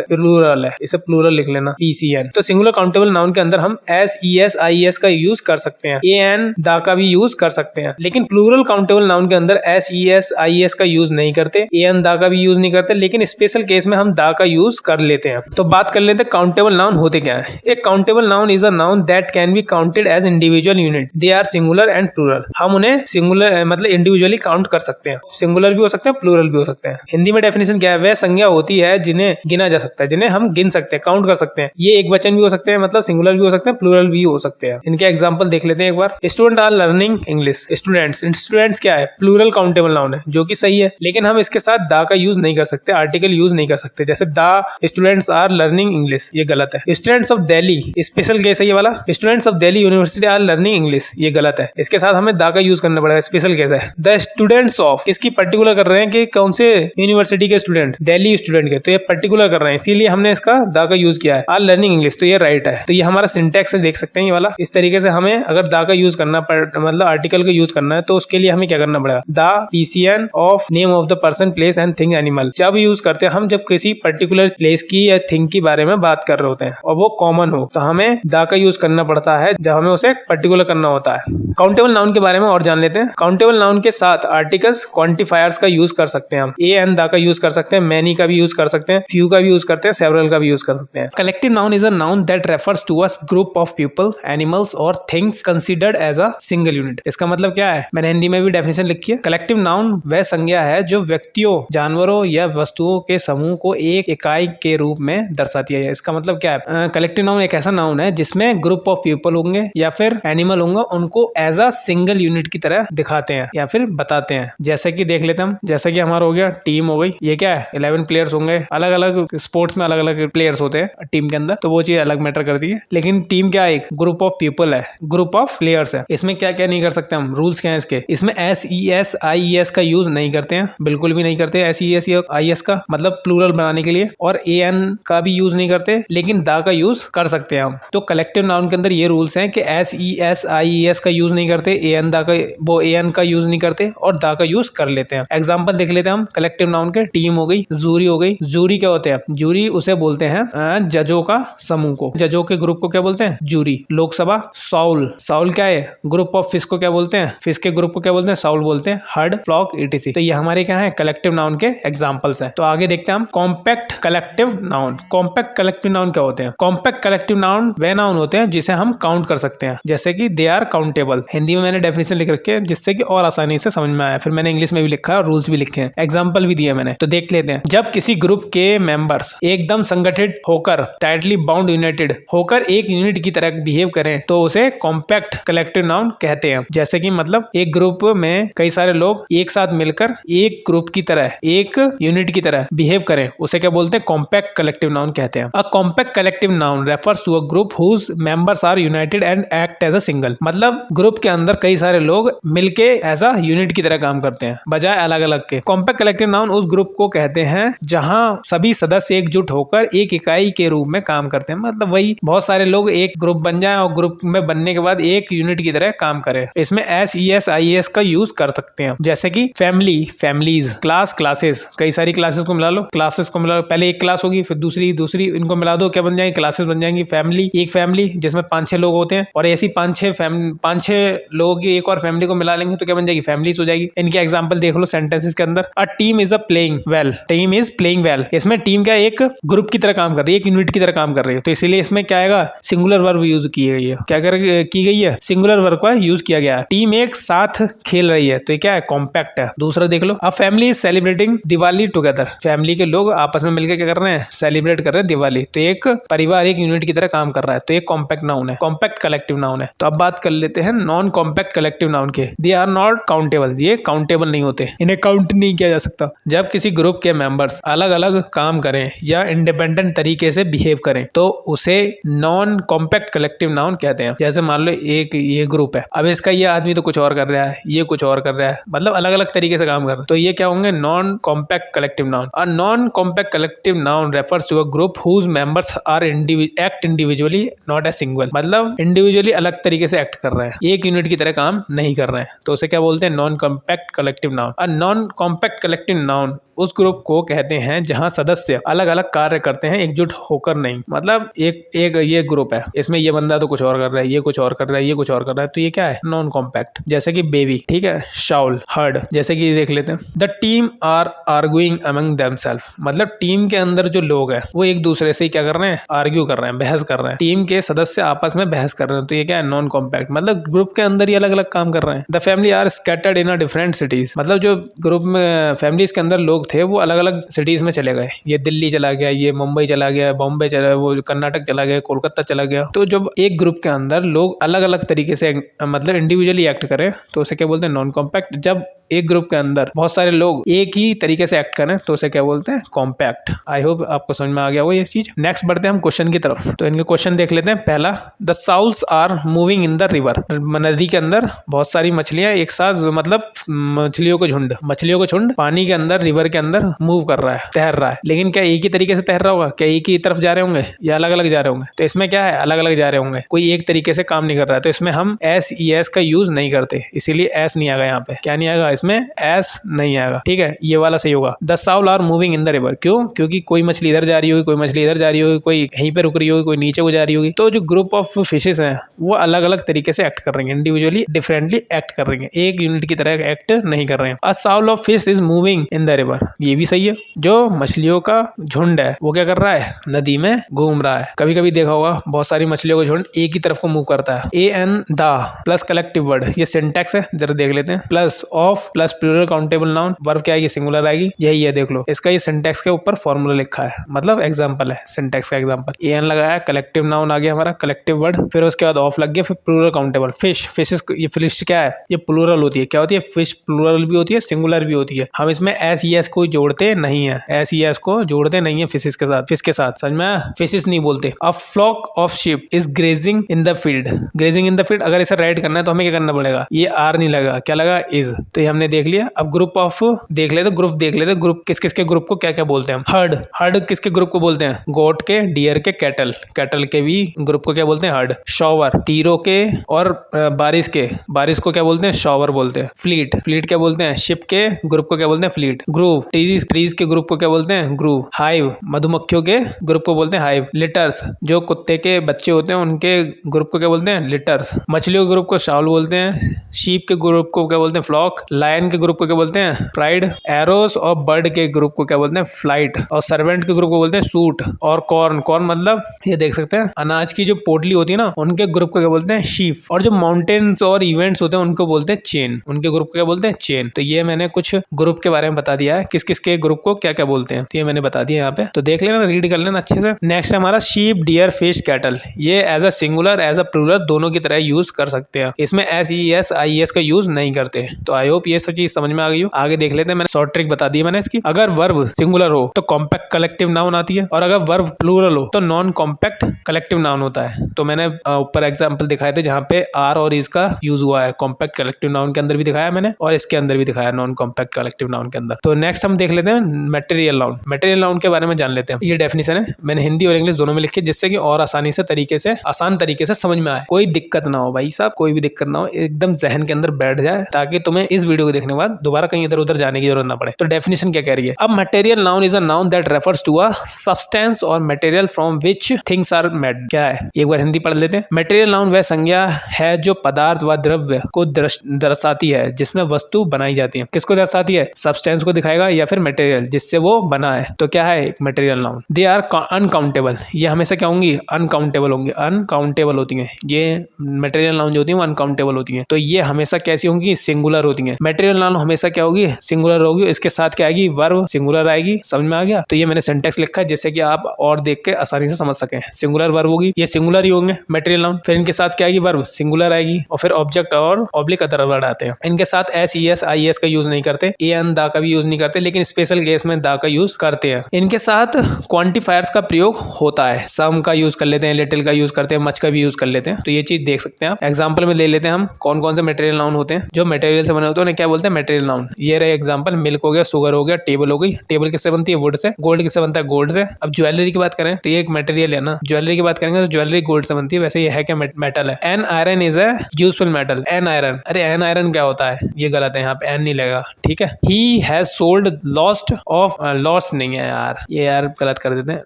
प्लूरल है, इसे प्लूरल लिख लेना, PCN। तो सिंगुलर काउंटेबल नाउन के अंदर हम SES IES का यूज कर सकते हैं, AN दा का भी यूज कर सकते हैं, लेकिन प्लूरल काउंटेबल नाउन के अंदर SES IES का यूज नहीं करते, AN दा का भी यूज नहीं करते, लेकिन स्पेशल केस में हम दा का यूज कर लेते हैं। तो बात कर लेते हैं काउंटेबल नाउन होते क्या है। एक countable noun is a noun that can be counted as individual unit, they are singular and plural. हम उन्हें सिंगुलर मतलब इंडिविजुअली काउंट कर सकते हैं, सिंगुलर भी हो सकते हैं, प्लूरल भी हो सकते हैं। हिंदी में डेफिनेशन क्या है, वह संज्ञा होती है जिन्हें गिना जा सकता है, जिन्हें हम गिन सकते हैं, काउंट कर सकते हैं। ये एक वचन भी हो सकते हैं, मतलब सिंगुलर भी हो सकते हैं, प्लूरल भी हो सकते हैं। इनके एग्जांपल देख लेते हैं एक बार। Student are learning English, students क्या है, प्लूरल काउंटेबल नाउन है, जो कि सही है, लेकिन हम इसके साथ दा का यूज नहीं कर सकते, आर्टिकल यूज नहीं कर सकते। जैसे दा स्टूडेंट्स आर लर्निंग इंग्लिश, ये गलत है। Students of Delhi, special case है ये वाला, students of Delhi university are learning English, ये गलत है। इसके साथ हमें दा का यूज करना पड़ेगा, स्पेशल केस है। द स्टूडेंट्स ऑफ, किसकी पर्टिकुलर कर रहे हैं कि कौन से यूनिवर्सिटी के स्टूडेंट, दिल्ली स्टूडेंट के, तो ये पर्टिकुलर कर रहे हैं, इसीलिए हमने इसका दा का यूज किया है। आर लर्निंग इंग्लिश, तो ये राइट है। तो ये हमारा सिंटैक्स है, देख सकते हैं ये वाला। इस तरीके से हमें अगर दा का यूज करना मतलब आर्टिकल का यूज करना है, तो उसके लिए हमें क्या करना पड़ेगा, दा PCN of name of the person place and thing animal. जब यूज करते हैं हम, जब किसी पर्टिकुलर प्लेस की या थिंग के बारे में बात कर रहे होते हैं और वो कॉमन हो, तो हमें दा का यूज करना पड़ता है जब हमें उसे पर्टिकुलर करना होता है। काउंटेबल नाउन के बारे में और जान लेते हैं। काउंटेबल नाउन के साथ आर्टिकल्स, क्वांटिफायर्स का यूज कर सकते हैं हम। एन दा का यूज कर सकते हैं, मैनी का भी यूज कर सकते हैं, फ्यू का भी यूज करते हैं, सेवरल का भी यूज कर सकते हैं। Collective noun is a noun that refers to a group of people, animals और things considered as a single unit. इसका मतलब क्या है, मैंने हिंदी में भी डेफिनेशन लिखी है। कलेक्टिव नाउन वह संज्ञा है जो व्यक्तियों, जानवरों या वस्तुओं के समूह को एक इकाई के रूप में दर्शाती है। इसका मतलब क्या है, कलेक्टिव नाउन एक ऐसा नाउन है जिसमें ग्रुप ऑफ पीपल होंगे या फिर एनिमल होंगे, उनको एज अ सिंगल यूनिट की तरह दिखाते हैं या फिर बताते हैं। जैसे कि देख लेते हैं हम, जैसे कि हमारा हो गया टीम हो गई, ये क्या है 11 प्लेयर्स होंगे, अलग अलग स्पोर्ट्स में अलग अलग प्लेयर्स होते हैं टीम के अंदर, तो वो चीज अलग मैटर करती है। लेकिन टीम क्या है, एक ग्रुप ऑफ पीपल है, ग्रुप ऑफ प्लेयर्स है। इसमें क्या क्या नहीं कर सकते हम, रूल्स क्या है इसके, इसमें SES IES का यूज नहीं करते हैं, बिल्कुल भी नहीं करते। SES IES का मतलब प्लूरल बनाने के लिए, और AN का भी यूज नहीं करते, लेकिन दा का यूज कर सकते हैं हम। तो कलेक्टिव नाउन के अंदर ये रूल्स हैं कि SES IES का यूज नहीं करते, AN का यूज नहीं करते, और दा का यूज कर लेते हैं। एग्जाम्पल देख लेते हैं हम कलेक्टिव नाउन के। टीम हो गई, जूरी हो गई। जूरी क्या होते हैं, जूरी उसे बोलते हैं जजों का समूह को, जजों के ग्रुप को क्या बोलते हैं, जूरी। लोकसभा, साउल, साउल क्या है, ग्रुप ऑफ फिश को क्या बोलते हैं, फिश के ग्रुप को क्या बोलते हैं, साउल बोलते हैं। Herd, flock, ETC। तो ये हमारे क्या है, कलेक्टिव नाउन के एग्जाम्पल्स हैं। तो आगे देखते हैं हम compact collective noun. Compact collective noun क्या होते हैं, कॉम्पैक्ट कलेक्टिव नाउन वे नाउन होते हैं जिसे हम काउंट कर सकते हैं, जैसे कि दे आर काउंटेबल। हिंदी में मैंने डेफिनेशन लिख रखी है जिससे कि और आसानी से समझ में आया, फिर मैंने इंग्लिश में भी लिखा है और रूल्स भी लिखे हैं, एग्जाम्पल भी दिए मैंने। तो देख लेते हैं। जब किसी ग्रुप के मेंबर्स एकदम संगठित होकर, टाइटली बाउंड, यूनाइटेड होकर एक यूनिट की तरह बिहेव करें, तो उसे कॉम्पैक्ट कलेक्टिव नाउन कहते हैं। जैसे कि मतलब एक ग्रुप में कई सारे लोग एक साथ मिलकर एक ग्रुप की तरह, एक यूनिट की तरह बिहेव करें, उसे क्या बोलते हैं, कॉम्पैक्ट कलेक्टिव नाउन कहते हैं। A compact collective noun refers to a group whose members are united and act as a single. मतलब ग्रुप के अंदर कई सारे लोग मिलके एज अ यूनिट की तरह काम करते हैं, बजाय अलग अलग के। कॉम्पैक्ट कलेक्टिव नाउन उस ग्रुप को कहते हैं जहां सभी सदस्य एकजुट होकर एक इकाई के रूप में काम करते हैं। मतलब वही बहुत सारे लोग एक ग्रुप बन जाएं और ग्रुप में बनने के बाद एक यूनिट की तरह काम करें। इसमें SES IES का यूज कर सकते हैं, जैसे कि फैमिली, फैमिलीज, क्लास, क्लासेस। कई सारी क्लासेस को मिला लो, क्लासेस को मिला लो, पहले एक क्लास होगी फिर दूसरी, इनको मिला दो, क्या बन जाएंगी, क्लासेस बन जाएंगी। फैमिली, एक फैमिली जिसमें 5-6 लोग होते हैं, और ऐसी 5-6 लोगों की एक और फैमिली को मिला लेंगे तो क्या बन जाएगी, फैमिलीज हो जाएगी। इनके एग्जांपल देख लो सेंटेंसेस के अंदर। A team is a playing well, team is playing well. इसमें टीम क्या एक ग्रुप की तरह काम कर रही है, एक यूनिट की तरह काम कर रही है, तो इसीलिए इसमें क्या आएगा, सिंगुलर वर्ब यूज की गई है। क्या की गई है, सिंगुलर वर्ब का यूज किया गया है। टीम एक साथ खेल रही है, तो ये क्या है, कॉम्पैक्ट है। दूसरा देख लो, a family is celebrating Diwali together. Family के लोग आपस में मिलकर क्या कर रहे हैं, सेलिब्रेट कर रहे हैं दिवाली, तो एक परिवार एक यूनिट की तरह काम कर रहा है, तो एक कॉम्पैक्ट नाउन है, कॉम्पैक्ट कलेक्टिव नाउन है। तो अब बात कर लेते हैं नॉन कॉम्पैक्ट कलेक्टिव नाउन के। दे आर नॉट काउंटेबल, ये काउंटेबल नहीं होते, इन्हें काउंट नहीं किया जा सकता। जब किसी ग्रुप के मेंबर्स अलग अलग काम करें या इंडिपेंडेंट तरीके से बिहेव करें, तो उसे नॉन कॉम्पैक्ट कलेक्टिव नाउन कहते हैं। जैसे मान लो एक ये ग्रुप है, अब इसका ये आदमी तो कुछ और कर रहा है, ये कुछ और कर रहा है, मतलब अलग अलग तरीके से काम कर रहे हैं, तो ये क्या होंगे, non compact collective noun. A non compact collective noun refers to a group whose members are act individually not as single. मतलब इंडिविजुअली अलग तरीके से एक्ट कर रहे हैं, एक यूनिट की तरह काम नहीं कर रहे हैं, तो उसे क्या बोलते हैं, non compact collective noun. A non compact collective noun उस ग्रुप को कहते हैं जहां सदस्य अलग अलग कार्य करते हैं, एकजुट होकर नहीं। मतलब एक एक ये ग्रुप है, इसमें ये बंदा तो कुछ और कर रहा है, ये कुछ और कर रहा है, ये कुछ और कर रहा है, तो ये क्या है? Non compact. जैसे कि बेबी, ठीक है, शाउल, हर्ड। जैसे कि देख लेते हैं, the team are arguing among themselves. मतलब टीम के अंदर जो लोग हैं वो एक दूसरे से क्या कर रहे हैं? आर्ग्यू कर रहे हैं, बहस कर रहे हैं। टीम के सदस्य आपस में बहस कर रहे हैं, तो ये क्या है? Non compact. मतलब ग्रुप के अंदर ही अलग अलग काम कर रहे हैं। The family are scattered in a different cities. मतलब जो ग्रुप में फैमिलीज के अंदर लोग थे वो अलग अलग सिटीज में चले गए। ये दिल्ली चला गया, ये मुंबई चला गया, बॉम्बे चला, वो कर्नाटक चला गया, कोलकाता चला गया। तो जब एक ग्रुप के अंदर लोग अलग अलग तरीके से मतलब इंडिविजुअली एक्ट करें तो उसे क्या बोलते हैं? Non compact. जब एक ग्रुप के अंदर बहुत सारे लोग एक ही तरीके से एक्ट करें तो उसे क्या बोलते हैं? कॉम्पैक्ट। आई होप आपको समझ में आ गया वो ये चीज। नेक्स्ट बढ़ते हैं हम क्वेश्चन की तरफ। तो इनके क्वेश्चन देख लेते हैं। पहला, the shoals are moving in the river. नदी के अंदर बहुत सारी मछलियां एक साथ, मतलब मछलियों को झुंड पानी के अंदर, रिवर के अंदर मूव कर रहा है, तैर रहा है। लेकिन क्या एक ही तरीके से तैर रहा होगा? क्या एक ही तरफ जा रहे होंगे या अलग अलग जा रहे होंगे? तो इसमें क्या है? अलग अलग जा रहे होंगे, कोई एक तरीके से काम नहीं कर रहा है। तो इसमें हम SES का यूज नहीं करते, इसीलिए एस नहीं आएगा यहाँ पे। क्या नहीं आएगा इसमें? एस नहीं आएगा, ठीक है, ये वाला सही होगा। The shoal are moving in the river. क्यों? क्योंकि कोई मछली इधर जा रही होगी, कोई मछली इधर जा रही होगी, कोई यहीं पे रुक रही होगी, कोई नीचे को जा रही होगी। तो जो ग्रुप ऑफ फिशेस हैं वो अलग अलग तरीके से एक्ट कर रही हैं, इंडिविजुअली डिफरेंटली एक्ट कर रही हैं, एक यूनिट की तरह एक्ट नहीं कर रहे हैं। A shoal of fish is moving in the river, ये भी सही है। जो मछलियों का झुंड है वो क्या कर रहा है? नदी में घूम रहा है। कभी कभी देखा होगा बहुत सारी मछलियों का झुंड एक ही तरफ को मूव करता है। A an the plus collective word, ये सिंटैक्स है, जरा देख लेते हैं। Plus of plus plural countable noun, verb क्या है? ये सिंगुलर आएगी, यही है, देख लो। इसका ये सिंटैक्स के ऊपर फॉर्मूला लिखा है, मतलब एग्जांपल है, सिंटैक्स का एग्जांपल। ए एन लगाया, कलेक्टिव नाउन आ गया हमारा, कलेक्टिव वर्ड, फिर उसके बाद ऑफ लग गया, फिर प्लूरल काउंटेबल। फिश, फिशेस, ये फिश क्या है? ये प्लूरल होती है। क्या होती है? फिश प्लूरल भी होती है, सिंगुलर भी होती है। हम इसमें SES को जोड़ते नहीं है, SES को जोड़ते नहीं है फिशेस के साथ, फिश के साथ, समझ में आया? फिशेस नहीं बोलते। A flock of sheep is grazing in the field. Grazing in the field, अगर इसे राइट करना है तो हमें क्या करना पड़ेगा? ये आर नहीं लगा, क्या लगा? इज। तो ये हमने देख लिया। अब ग्रुप ऑफ देख लेते, ग्रुप देख लेते, ग्रुप किस किस के ग्रुप को क्या क्या बोलते हैं? हर्ड, हर्ड किसके ग्रुप को बोलते हैं? गोट के, डियर के, कैटल, कैटल के भी ग्रुप को क्या बोलते हैं? हर्ड। शॉवर, तीरों के और बारिश के, बारिश को क्या बोलते हैं? शॉवर बोलते हैं। फ्लीट, फ्लीट क्या बोलते हैं? शिप के ग्रुप को क्या बोलते हैं? फ्लीट। ग्रूव, ट्रीज, ट्रीज के ग्रुप को क्या बोलते हैं? ग्रूव। हाइव, मधुमक्खियों के ग्रुप को बोलते हैं हाइव। लिटर्स, जो कुत्ते के बच्चे होते हैं उनके ग्रुप को क्या बोलते हैं? लिटर्स। मछलियों के ग्रुप को शाउल बोलते हैं। शीप के ग्रुप को क्या बोलते हैं? फ्लॉक। लायन के ग्रुप को क्या बोलते हैं? प्राइड। एरोस और बर्ड के ग्रुप को क्या बोलते हैं? फ्लाइट। और सर्वेंट के ग्रुप को बोलते हैं सूट। और कॉर्न, कॉर्न मतलब ये देख सकते हैं अनाज की जो पोटली होती है ना, उनके ग्रुप को क्या बोलते हैं? शीफ। और जो माउंटेन्स और इवेंट्स होते हैं उनको बोलते हैं चेन, उनके ग्रुप को क्या बोलते हैं? चेन। तो ये मैंने कुछ ग्रुप के बारे में बता दिया है, किस किस के ग्रुप को क्या क्या बोलते हैं, तो ये मैंने बता दिया यहाँ पे, तो देख लेना, रीड कर लेना अच्छे से। नेक्स्ट है हमारा शीप, डियर, फिश, कैटल। ये as a singular as a plural दोनों की तरह यूज कर सकते हैं, इसमें SES IES का यूज नहीं करते। तो आई होप ये सब चीज समझ में आ गई हो। आगे देख लेते हैं, मैंने शॉर्ट ट्रिक बता दी मैंने इसकी। अगर वर्ब सिंगुलर हो तो कॉम्पैक्ट कलेक्टिव नाउन आती है, और अगर वर्ब प्लूरल हो तो नॉन कॉम्पैक्ट कलेक्टिव नाउन होता है। तो मैंने ऊपर एग्जांपल दिखाए थे जहाँ पे आर और इज का यूज हुआ है, कॉम्पैक्ट कलेक्टिव नाउन के अंदर भी दिखाया मैंने और इसके अंदर भी दिखाया, नॉन कॉम्पैक्ट कलेक्टिव नाउन के अंदर। तो नेक्स्ट हम देख लेते हैं मटेरियल नाउन। मटेरियल नाउन के बारे में जान लेते हैं। ये डेफिनेशन है, मैंने हिंदी और इंग्लिश दोनों में लिखी, जिससे कि और आसानी से आसान तरीके से समझ में आए, कोई दिक्कत ना हो भाई साहब, कोई भी दिक्कत ना हो, एकदम जहन के अंदर बैठ जाए, ताकि तुम्हें इस वीडियो को देखने के बाद दोबारा कहीं इधर उधर जाने की जरूरत ना पड़े। तो डेफिनेशन क्या कह रही है? अब material noun is a noun that refers to a substance और material from which things are made. क्या है? एक बार हिंदी पढ़ लेते हैं। मटेरियल नाउन वह संज्ञा है जो पदार्थ व द्रव्य को दर्शाती है जिसमें वस्तु बनाई जाती है। किसको दर्शाती है? सब्सटेंस को दिखाएगा या फिर मटेरियल जिससे वो बना है। तो क्या है material noun? They are uncountable, ये हमेशा क्या होंगी? अनकाउंटेबल होंगी, अनकाउंटेबल होती हैं ये मटेरियल नाउन जो होती है वो अनकाउंटेबल होती हैं। तो ये हमेशा कैसी होंगी? सिंगुलर होती हैं। मटेरियल नाउन हमेशा क्या होगी? सिंगुलर होगी। इसके साथ क्या आएगी? वर्ब सिंगुलर आएगी। समझ में आ गया? तो ये मैंने सिंटैक्स लिखा है जिससे कि आप और देख के आसानी से समझ सकें। सिंगुलर वर्ब होगी, ये सिंगुलर ही होंगे मटेरियल नाउन। फिर इनके साथ क्या आएगी? वर्ब सिंगुलर आएगी, और फिर ऑब्जेक्ट और ऑब्लिक अदर वर्ड आते हैं। इनके साथ SES IES का यूज नहीं करते, ए एन दा का भी यूज नहीं करते, लेकिन स्पेशल केस में दा का यूज करते हैं। इनके साथ क्वांटिफायर्स का प्रयोग होता है, सम का यूज कर लेते हैं, लिटिल का यूज करते हैं, मच का भी यूज कर लेते हैं। तो ये चीज देख सकते हैं आप। एग्जाम्पल में ले लेते हैं हम कौन कौन से मटेरियल नाउन होते हैं। जो मटेरियल से बने होते हैं उन्हें क्या बोलते हैं? Material noun. ये रहे एग्जाम्पल, मिल्क हो गया, शुगर हो गया, टेबल हो गई। टेबल किससे बनती है? Would say. गोल्ड किससे बनता है? गोल्ड से। अब ज्वेलरी की बात करें तो ये एक मटेरियल है ना, ज्वेलरी की बात करेंगे तो ज्वेलरी गोल्ड से बनती है, वैसे ये है क्या? मेटल है। An iron is a useful metal. An iron, अरे एन आयरन क्या होता है? ये गलत है, यहाँ पे एन नहीं लगेगा, ठीक है। He has sold gold lost of, lost नहीं है यार, ये यार गलत कर देते हैं,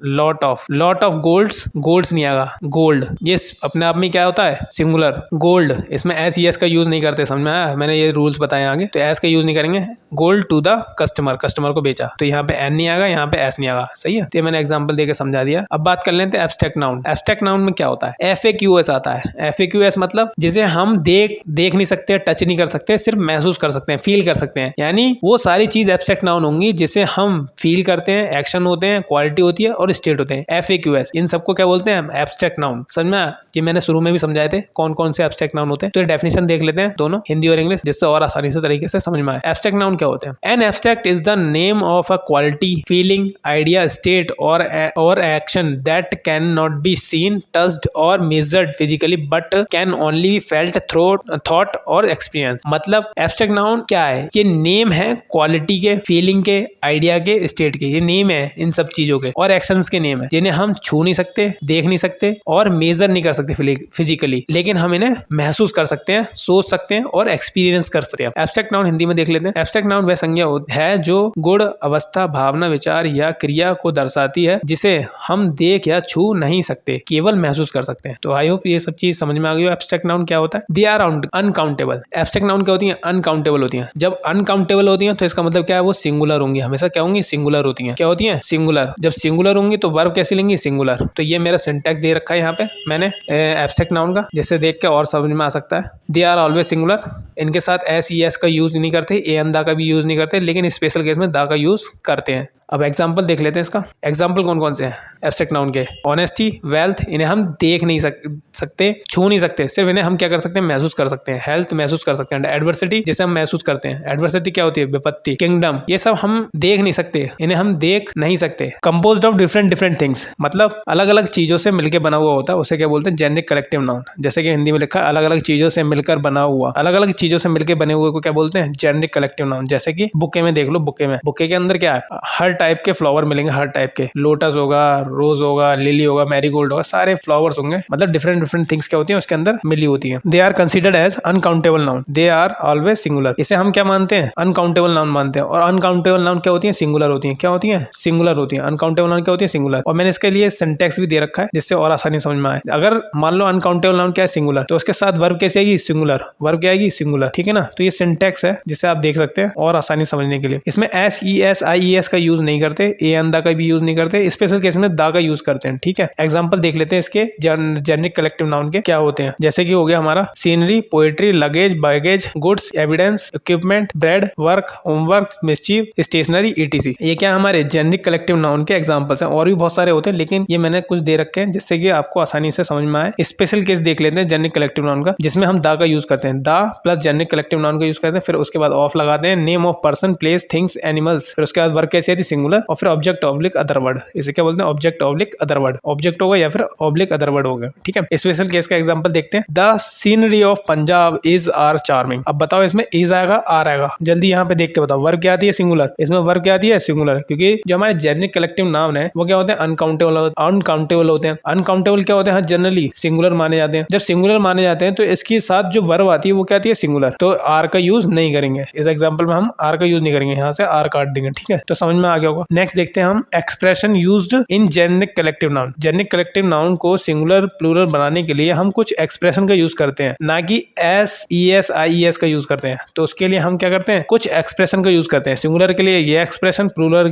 लॉट ऑफ गोल्ड्स नहीं आएगा, गोल्ड ये अपने आप में क्या होता है, सिंगुलर। गोल्ड इसमें एस ई एस का यूज नहीं करते, समझ में आया, मैंने ये रूल्स बताए आगे, तो एस का यूज नहीं करेंगे। गोल्ड टू द कस्टमर को बेचा, तो यहाँ पे एन नहीं आएगा, यहाँ पे एस नहीं आएगा, सही है। तो मैंने एग्जांपल देके समझा दिया। अब बात कर लेते हैं एब्स्ट्रैक्ट नाउन। एब्स्ट्रैक्ट नाउन में क्या होता है, FAQS आता है। FAQS मतलब जिसे हम देख नहीं सकते, टच नहीं कर सकते, सिर्फ महसूस कर सकते हैं, फील कर सकते हैं, यानी वो सारी चीज एब्स्ट्रैक्ट नाउन होंगी जिसे हम फील करते हैं, एक्शन होते हैं, क्वालिटी होती है और स्टेट होते हैं। FAQS इन सबको क्या बोलते हैं, एब्स्ट्रैक्ट नाउन। समझ में, ये मैंने शुरू में भी समझाए थे कौन कौन से एब्स्ट्रैक्ट नाउन होते हैं। तो डेफिनेशन देख लेते हैं दोनों, हिंदी और इंग्लिश, जिससे और आसानी से तरीके से समझ में आए। एब्स्ट्रैक्ट नाउन क्या होते हैं? An abstract is the name of a quality, feeling, idea, state और action that can not be seen, touched और measured physically but can only be felt through thought और एक्सपीरियंस। मतलब एब्स्ट्रैक्ट नाउन क्या है, ये नेम है quality के, feeling के, आइडिया के, स्टेट के, ये नेम है इन सब चीजों के, और एक्शंस के नेम है जिन्हें हम छू नहीं सकते, देख नहीं सकते और मेजर नहीं कर सकते फिजिकली, लेकिन हम इन्हें महसूस कर सकते हैं, सोच सकते हैं और एक्सपीरियंस कर सकते हैं। एब्स्ट्रैक्ट नाउन हिंदी में देख लेते हैं। एब्स्ट्रैक्ट नाउन वह संज्ञा है जो गुण, अवस्था, भावना, विचार या क्रिया को दर्शाती है जिसे हम देख या छू नहीं सकते, केवल महसूस कर सकते हैं। तो आई होप ये सब चीज समझ में आ गई हो। एब्स्ट्रैक्ट नाउन क्या होता है? They are uncountable. Abstract noun क्या होती है? अनकाउंटेबल होती है। जब अनकाउंटेबल होती है तो इसका मतलब क्या है, वो सिंगुलर होंगी, हमेशा क्या होंगी, सिंगुलर होती है। क्या होती है? सिंगुलर। जब सिंगुलर होंगी तो वर्ब कैसे लेंगी, सिंगुलर। तो ये मेरा सिंटैक्स दे रखा है यहाँ पे मैंने एब्स्ट्रैक्ट नाउन का, जिससे देख के और समझ में आ सकता है। दे आर ऑलवेज सिंगुलर, इनके साथ एस ई एस का यूज नहीं करते, ए एन दा का भी यूज नहीं करते, लेकिन स्पेशल केस में दा का यूज करते हैं। अब एग्जाम्पल देख लेते हैं इसका। एग्जाम्पल कौन कौन से हैं एब्स्ट्रैक्ट नाउन के? ऑनेस्टी, वेल्थ, इन्हें हम देख नहीं सकते, छू नहीं सकते, सिर्फ इन्हें हम क्या कर सकते हैं, महसूस कर सकते हैं। हेल्थ महसूस कर सकते हैं। एडवर्सिटी जिसे हम महसूस करते हैं, एडवर्सिटी क्या होती है, विपत्ति। किंगडम, ये सब हम देख नहीं सकते, इन्हें हम देख नहीं सकते। कंपोज्ड ऑफ डिफरेंट थिंग्स, मतलब अलग अलग चीजों से मिलकर बना हुआ होता है, उसे क्या बोलते हैं, जेनेरिक कलेक्टिव नाउन। जैसे कि हिंदी में लिखा है, अलग अलग चीजों से मिलकर बना हुआ, अलग अलग चीजों से मिलकर बने हुए को क्या बोलते हैं, जेनेरिक कलेक्टिव नाउन। जैसे कि बुके में देख लो, बुके के अंदर क्या है, हर टाइप के फ्लावर मिलेंगे, हर टाइप के, लोटस होगा, रोज होगा, लिली होगा, मैरीगोल्ड होगा, सारे फ्लावर्स होंगे, मतलब डिफरेंट थिंग्स क्या होती हैं उसके अंदर मिली होती हैं। They are considered as uncountable noun, they are always singular. इसे हम क्या मानते हैं, अनकाउंटेबल नाउन मानते हैं। और अनकाउंटेबल नाउन क्या होती है, सिंगुलर होती है। क्या होती है, सिंगुलर होती है। अनकाउंटेबल नाउन क्या होती है, सिंगुलर। और मैंने इसके लिए सिंटैक्स भी दे रखा है जिससे और आसानी समझ में आए। अगर मान लो अनकाउंटेबल नाउन क्या है, सिंगुलर, तो उसके साथ वर्ब कैसे आएगी, सिंगुलर। वर्ब क्या आएगी, सिंगुलर, ठीक है ना। तो ये सिंटैक्स है जिसे आप देख सकते हैं और आसानी समझने के लिए। इसमें S E S I E S का यूज नहीं करते, ए एन दा का भी यूज नहीं करते, स्पेशल केस में दा का यूज करते हैं, ठीक है। एग्जांपल देख लेते हैं इसके जेनेरिक कलेक्टिव नाउन के क्या होते हैं। जैसे कि हो गया हमारा scenery, poetry, luggage, baggage, goods, evidence, equipment, bread, work, homework, mischief, stationery, ETC. ये क्या हमारे जेनेरिक कलेक्टिव नाउन के एग्जांपल्स हैं। और भी बहुत सारे होते हैं, लेकिन ये मैंने कुछ दे रखे हैं जिससे कि आपको आसानी से समझ में आए। स्पेशल केस देख लेते हैं जेनेरिक कलेक्टिव नाउन का, जिसमें हम दा का यूज करते हैं, दा प्लस जेनेरिक कलेक्टिव नाउन का यूज करते हैं, फिर उसके बाद ऑफ लगाते हैं, name of person, place, things, animals, फिर उसके बाद वर्क कैसे आती है, सिंगुलर, और फिर ऑब्जेक्ट ऑब्लिक अदर वर्ड। इसे क्या बोलते हैं, object oblique other word. Object होगा या फिर ऑब्लिक अदर वर्ड होगा, ठीक है। स्पेशल केस का एग्जांपल देखते हैं। The scenery of Punjab is are charming. अब बताओ इसमें इज आएगा, आर आएगा, जल्दी यहाँ पे देख के बताओ। वर्ब क्या आती है, सिंगुलर। इसमें वर्ब क्या आती है, सिंगुलर, क्योंकि जो हमारे जेनेरिक कलेक्टिव नाउन है वो क्या होते हैं, अनकाउंटेबल होते हैं। अनकाउंटेबल क्या होते हैं, जनरली सिंगुलर माने जाते हैं। जब सिंगुलर माने जाते हैं तो इसके साथ जो वर्ब आती है वो क्या आती है, सिंगुलर। तो आर का यूज नहीं करेंगे इस एग्जाम्पल में, हम आर का यूज नहीं करेंगे, यहाँ से आर काट देंगे, ठीक है। तो समझ में आ गया होगा। नेक्स्ट देखते हैं हम expression used in generic collective noun. Generic collective noun को सिंगुलर प्लूरल बनाने के लिए हम कुछ एक्सप्रेशन का यूज करते हैं, ना कि S E S I E S का यूज करते हैं। तो उसके लिए हम क्या करते हैं, कुछ एक्सप्रेशन का यूज करते हैं। सिंगुलर के लिए ये एक्सप्रेशन, प्लूरल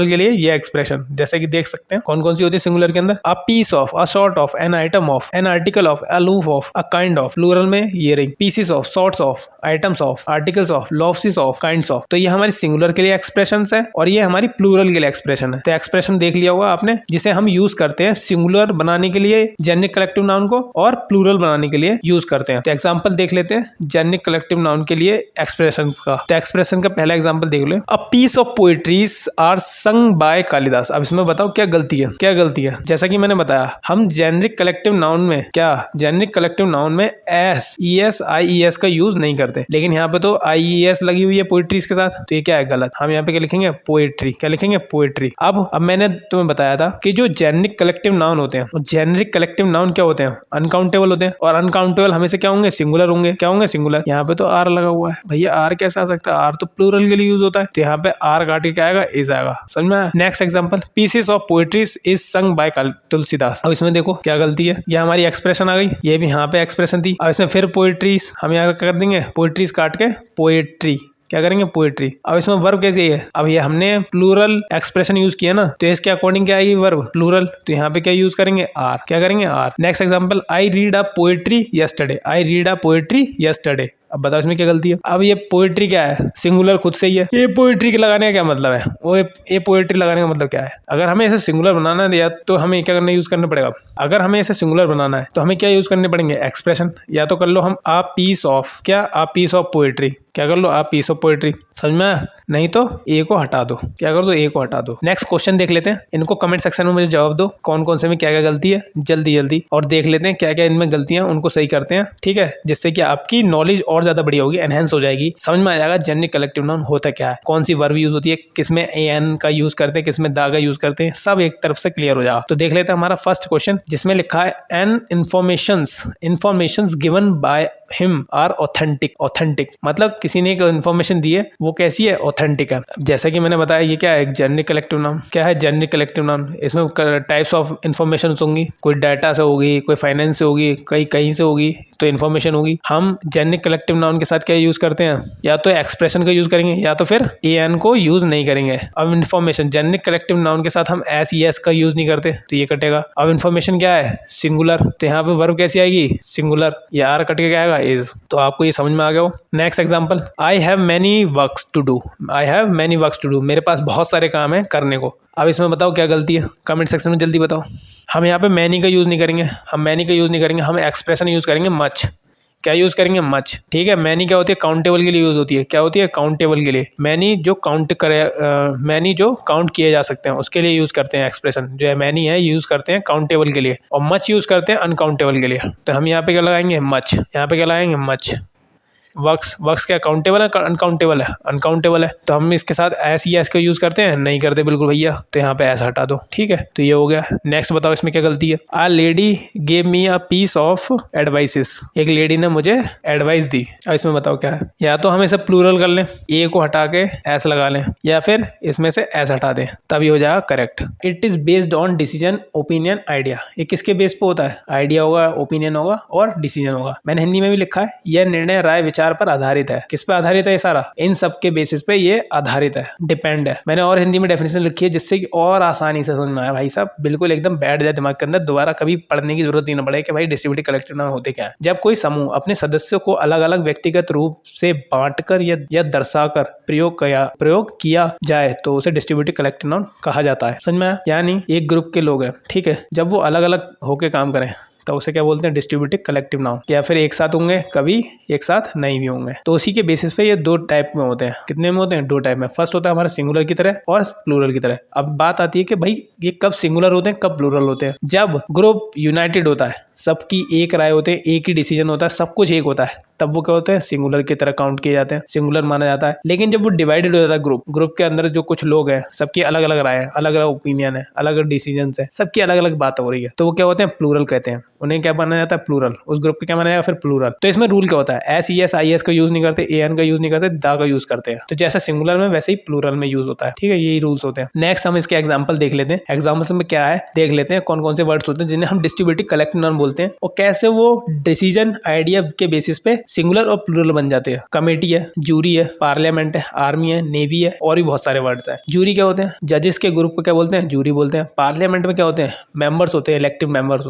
के लिए ये एक्सप्रेशन। जैसे कि देख सकते हैं कौन कौन सी होती है सिंगुलर के अंदर, a piece of, a sort of, an item of, an article of, a loaf of, a kind of. Plural में ये रही, pieces of, sorts of, items of, articles of, loafs of, kinds of. तो ये हमारी singular के लिए expression है और ये हमारी प्लूरल के लिए एक्सप्रेशन है। तो एक्सप्रेशन देख लिया होगा आपने, जिसे हम यूज करते हैं सिंगुलर बनाने के लिए जेनेरिक कलेक्टिव नाउन को, और प्लूरल बनाने के लिए यूज करते हैं। तो एग्जांपल देख लेते हैं जेनेरिक कलेक्टिव नाउन के लिए एक्सप्रेशन का। तो एक्सप्रेशन का पहला एग्जांपल देख लो, a piece of poetries are sung by Kalidas. अब इसमें बताओ क्या गलती है। जैसा कि मैंने बताया, हम जेनेरिक कलेक्टिव नाउन में जेनेरिक कलेक्टिव नाउन में S E S I E S का यूज नहीं करते, लेकिन यहाँ पे तो आई ई एस लगी हुई है पोएट्रीज के साथ, तो ये क्या है, गलत। हम यहाँ पे क्या लिखेंगे, पोएट्री। क्या लिखेंगे? पोएट्री। अब मैंने तुम्हें बताया था कि जो जेनरिक कलेक्टिव नाउन होते हैं, जेनरिक कलेक्टिव नाउन क्या होते हैं? अनकाउंटेबल होते हैं, और अनकाउंटेबल हमेशा क्या होंगे? सिंगुलर होंगे। क्या होंगे? सिंगुलर। यहाँ पे तो आर लगा हुआ है भैया, आर कैसे आ सकता है? आर तो प्लूरल के लिए यूज होता है, तो यहाँ पे आर काट के क्या आएगा? इज आएगा। समझ में आया? Next example, pieces of poetries is sung by Tulsidas. अब इसमें देखो क्या गलती है, ये हमारी एक्सप्रेशन आ गई, ये भी यहाँ पे एक्सप्रेशन थी। अब इसमें फिर पोएट्रीज हम यहाँ कर देंगे, पोएट्रीज काट के पोएट्री, क्या करेंगे? पोएट्री। अब इसमें वर्ब कैसे है? अब ये हमने प्लूरल एक्सप्रेशन यूज किया ना, तो इसके अकॉर्डिंग क्या आएगी? वर्ब प्लूरल, तो यहाँ पे क्या यूज करेंगे? आर। क्या करेंगे? Are. Next example, I read a poetry yesterday. I read a poetry yesterday. अब बताओ इसमें क्या गलती है? अब ये पोएट्री क्या है? सिंगुलर खुद से ही है। ये पोएट्री के लगाने का क्या मतलब है? वो ये पोएट्री लगाने का मतलब क्या है? अगर हमें इसे सिंगुलर बनाना है या तो हमें क्या करना यूज करना पड़ेगा? अगर हमें इसे सिंगुलर बनाना है तो हमें क्या यूज करने पड़ेंगे? एक्सप्रेशन। या तो कर लो हम आ पीस ऑफ, क्या? आ पीस ऑफ पोएट्री। क्या कर लो? आ पीस ऑफ पोएट्री। समझ में आया? नहीं तो ए को हटा दो। क्या कर दो? ए को हटा दो। नेक्स्ट क्वेश्चन देख लेते हैं, इनको कमेंट सेक्शन में मुझे जवाब दो, कौन कौन से में क्या क्या गलती है, जल्दी जल्दी, और देख लेते हैं क्या क्या इनमें गलतियां, उनको सही करते हैं। ठीक है, जिससे कि आपकी नॉलेज और ज्यादा बढ़िया होगी, एनहेंस हो जाएगी, समझ में आ जाएगा जेनरिक कलेक्टिव नाउन होता क्या है, कौन सी वर्ब यूज होती है, किसमें ए एन का यूज करते हैं, किसमें दा का यूज करते हैं, सब एक तरफ से क्लियर हो जाएगा। तो देख लेते हैं हमारा फर्स्ट क्वेश्चन, जिसमें लिखा है an informations given by him are authentic. Authentic मतलब किसी ने एक इन्फॉर्मेशन दी है, वो कैसी है? ऑथेंटिक है। जैसा कि मैंने बताया, ये क्या है? एक जेनरिक कलेक्टिव नाउन। क्या है? Generic collective noun. इसमें टाइप्स ऑफ इन्फॉर्मेशन होंगी, कोई डाटा से होगी, कोई फाइनेंस से होगी, कहीं से होगी, तो इन्फॉर्मेशन होगी। हम जेनरिक कलेक्टिव नाउन के साथ क्या यूज करते हैं? या तो एक्सप्रेशन का यूज करेंगे, या तो फिर ए एन को यूज नहीं करेंगे। अब इन्फॉर्मेशन, जेनरिक कलेक्टिव नाउन के साथ हम एस ई एस का यूज नहीं करते, तो ये कटेगा। अब इन्फॉर्मेशन क्या है? सिंगुलर, तो यहाँ पे वर्ब कैसी आएगी? सिंगुलर। ये आर कट के क्या आएगा? इज। तो आपको ये समझ में आ गया हो। Next example, I have many works to do. I have many works to do, मेरे पास बहुत सारे काम है करने को। अब इसमें बताओ क्या गलती है? कमेंट सेक्शन में जल्दी बताओ। हम यहाँ पे मैनी का यूज नहीं करेंगे, हम एक्सप्रेशन यूज करेंगे, मच। क्या यूज करेंगे? मच। ठीक है, मैनी क्या होती है? काउंटेबल के लिए यूज होती है। क्या होती है? काउंटेबल के लिए। मैनी जो काउंट करे, मैनी जो काउंट किए जा सकते हैं उसके लिए यूज करते हैं एक्सप्रेशन। जो है मैनी है, यूज करते हैं काउंटेबल के लिए, और मच यूज करते हैं अनकाउंटेबल के लिए। तो हम यहाँ पे क्या लगाएंगे? मच। यहाँ पे क्या लगाएंगे? मच। वर्क्स क्या काउंटेबल है? अनकाउंटेबल है? अनकाउंटेबल है। तो हम इसके साथ एस या एस का यूज करते हैं? नहीं करते बिल्कुल भैया, तो यहाँ पे एस हटा दो। ठीक है, तो ये हो गया। नेक्स्ट बताओ इसमें क्या गलती है? A lady gave me a piece of advices. एक लेडी ने मुझे एडवाइस दी। अब इसमें बताओ क्या है? या तो हम इसे प्लूरल कर लें, ए को हटा के एस लगा लें, या फिर इसमें से एस हटा दें, तभी हो जाएगा correct. It is based on decision, opinion, idea. ये किसके बेस पे होता है? आइडिया होगा, ओपिनियन होगा और डिसीजन होगा। मैंने हिंदी में भी लिखा है, यह निर्णय राय विचार पर आधारित है। किस पे आधारित है? ये सारा इन सब के बेसिस पे ये आधारित है, डिपेंड है। मैंने और हिंदी में डेफिनेशन लिखी है, जिससे कि और आसानी से समझ में आया भाई साहब, बिल्कुल एकदम बैठ जाए दिमाग के अंदर, दोबारा कभी पढ़ने की जरूरत नहीं पड़े कि भाई डिस्ट्रीब्यूटिव कलेक्टिव नाउन होते क्या है। जब कोई समूह अपने सदस्यों को अलग अलग व्यक्तिगत रूप से बांटकर या दर्शाकर प्रयोग किया जाए तो उसे डिस्ट्रीब्यूटिव कलेक्टिव नाउन कहा जाता है। समझ में आया? यानी एक ग्रुप के लोग हैं, ठीक है, जब वो अलग अलग होके काम करें तो उसे क्या बोलते हैं? Distributive collective noun. या फिर एक साथ होंगे, कभी एक साथ नहीं भी होंगे। तो उसी के बेसिस पे ये दो टाइप में होते हैं। कितने में होते हैं? दो टाइप में। फर्स्ट होता है हमारा सिंगुलर की तरह और प्लूरल की तरह। अब बात आती है कि भाई ये कब सिंगुलर होते हैं, कब प्लूरल होते हैं? जब ग्रुप यूनाइटेड होता है, सबकी एक राय होते हैं, एक ही डिसीजन होता है, सब कुछ एक होता है, तब वो क्या होते हैं? सिंगुलर की तरह काउंट किए जाते हैं, सिंगुलर माना जाता है। लेकिन जब वो डिवाइडेड हो जाता है, ग्रुप के अंदर जो कुछ लोग हैं, सबकी अलग अलग राय है, अलग अलग ओपिनियन है, अलग अलग डिसीजन है, सबकी अलग अलग बात हो रही है, तो वो क्या होते हैं? प्लूरल कहते हैं। उन्हें क्या माना जाता है? प्लूरल। उस ग्रुप का क्या माना जाएगा? फिर प्लूरल। तो इसमें रूल क्या होता है? S E S I S का यूज नहीं करते, ए एन का यूज नहीं करते, दा का यूज करते हैं। तो जैसा सिंगुलर में वैसे ही प्लूरल में यूज होता है। ठीक है, यही रूल्स होते हैं। नेक्स्ट हम इसके एग्जाम्पल देख लेते हैं। एग्जाम्पल्स में क्या है देख लेते हैं, कौन कौन से वर्ड्स होते हैं जिन्हें हम डिस्ट्रीब्यूटिव कलेक्टिव नाउन बोलते हैं, और कैसे वो डिसीजन आइडिया के बेसिस पे सिंगुलर और प्लूरल बन जाते हैं। कमेटी है, जूरी है, पार्लियामेंट है, आर्मी है, नेवी है, और भी बहुत सारे वर्ड्स हैं। जूरी क्या होते हैं? जजेस के ग्रुप को क्या बोलते हैं? जूरी बोलते हैं। पार्लियामेंट में क्या होते हैं? मेंबर्स होते हैं, इलेक्टेड मेंबर्स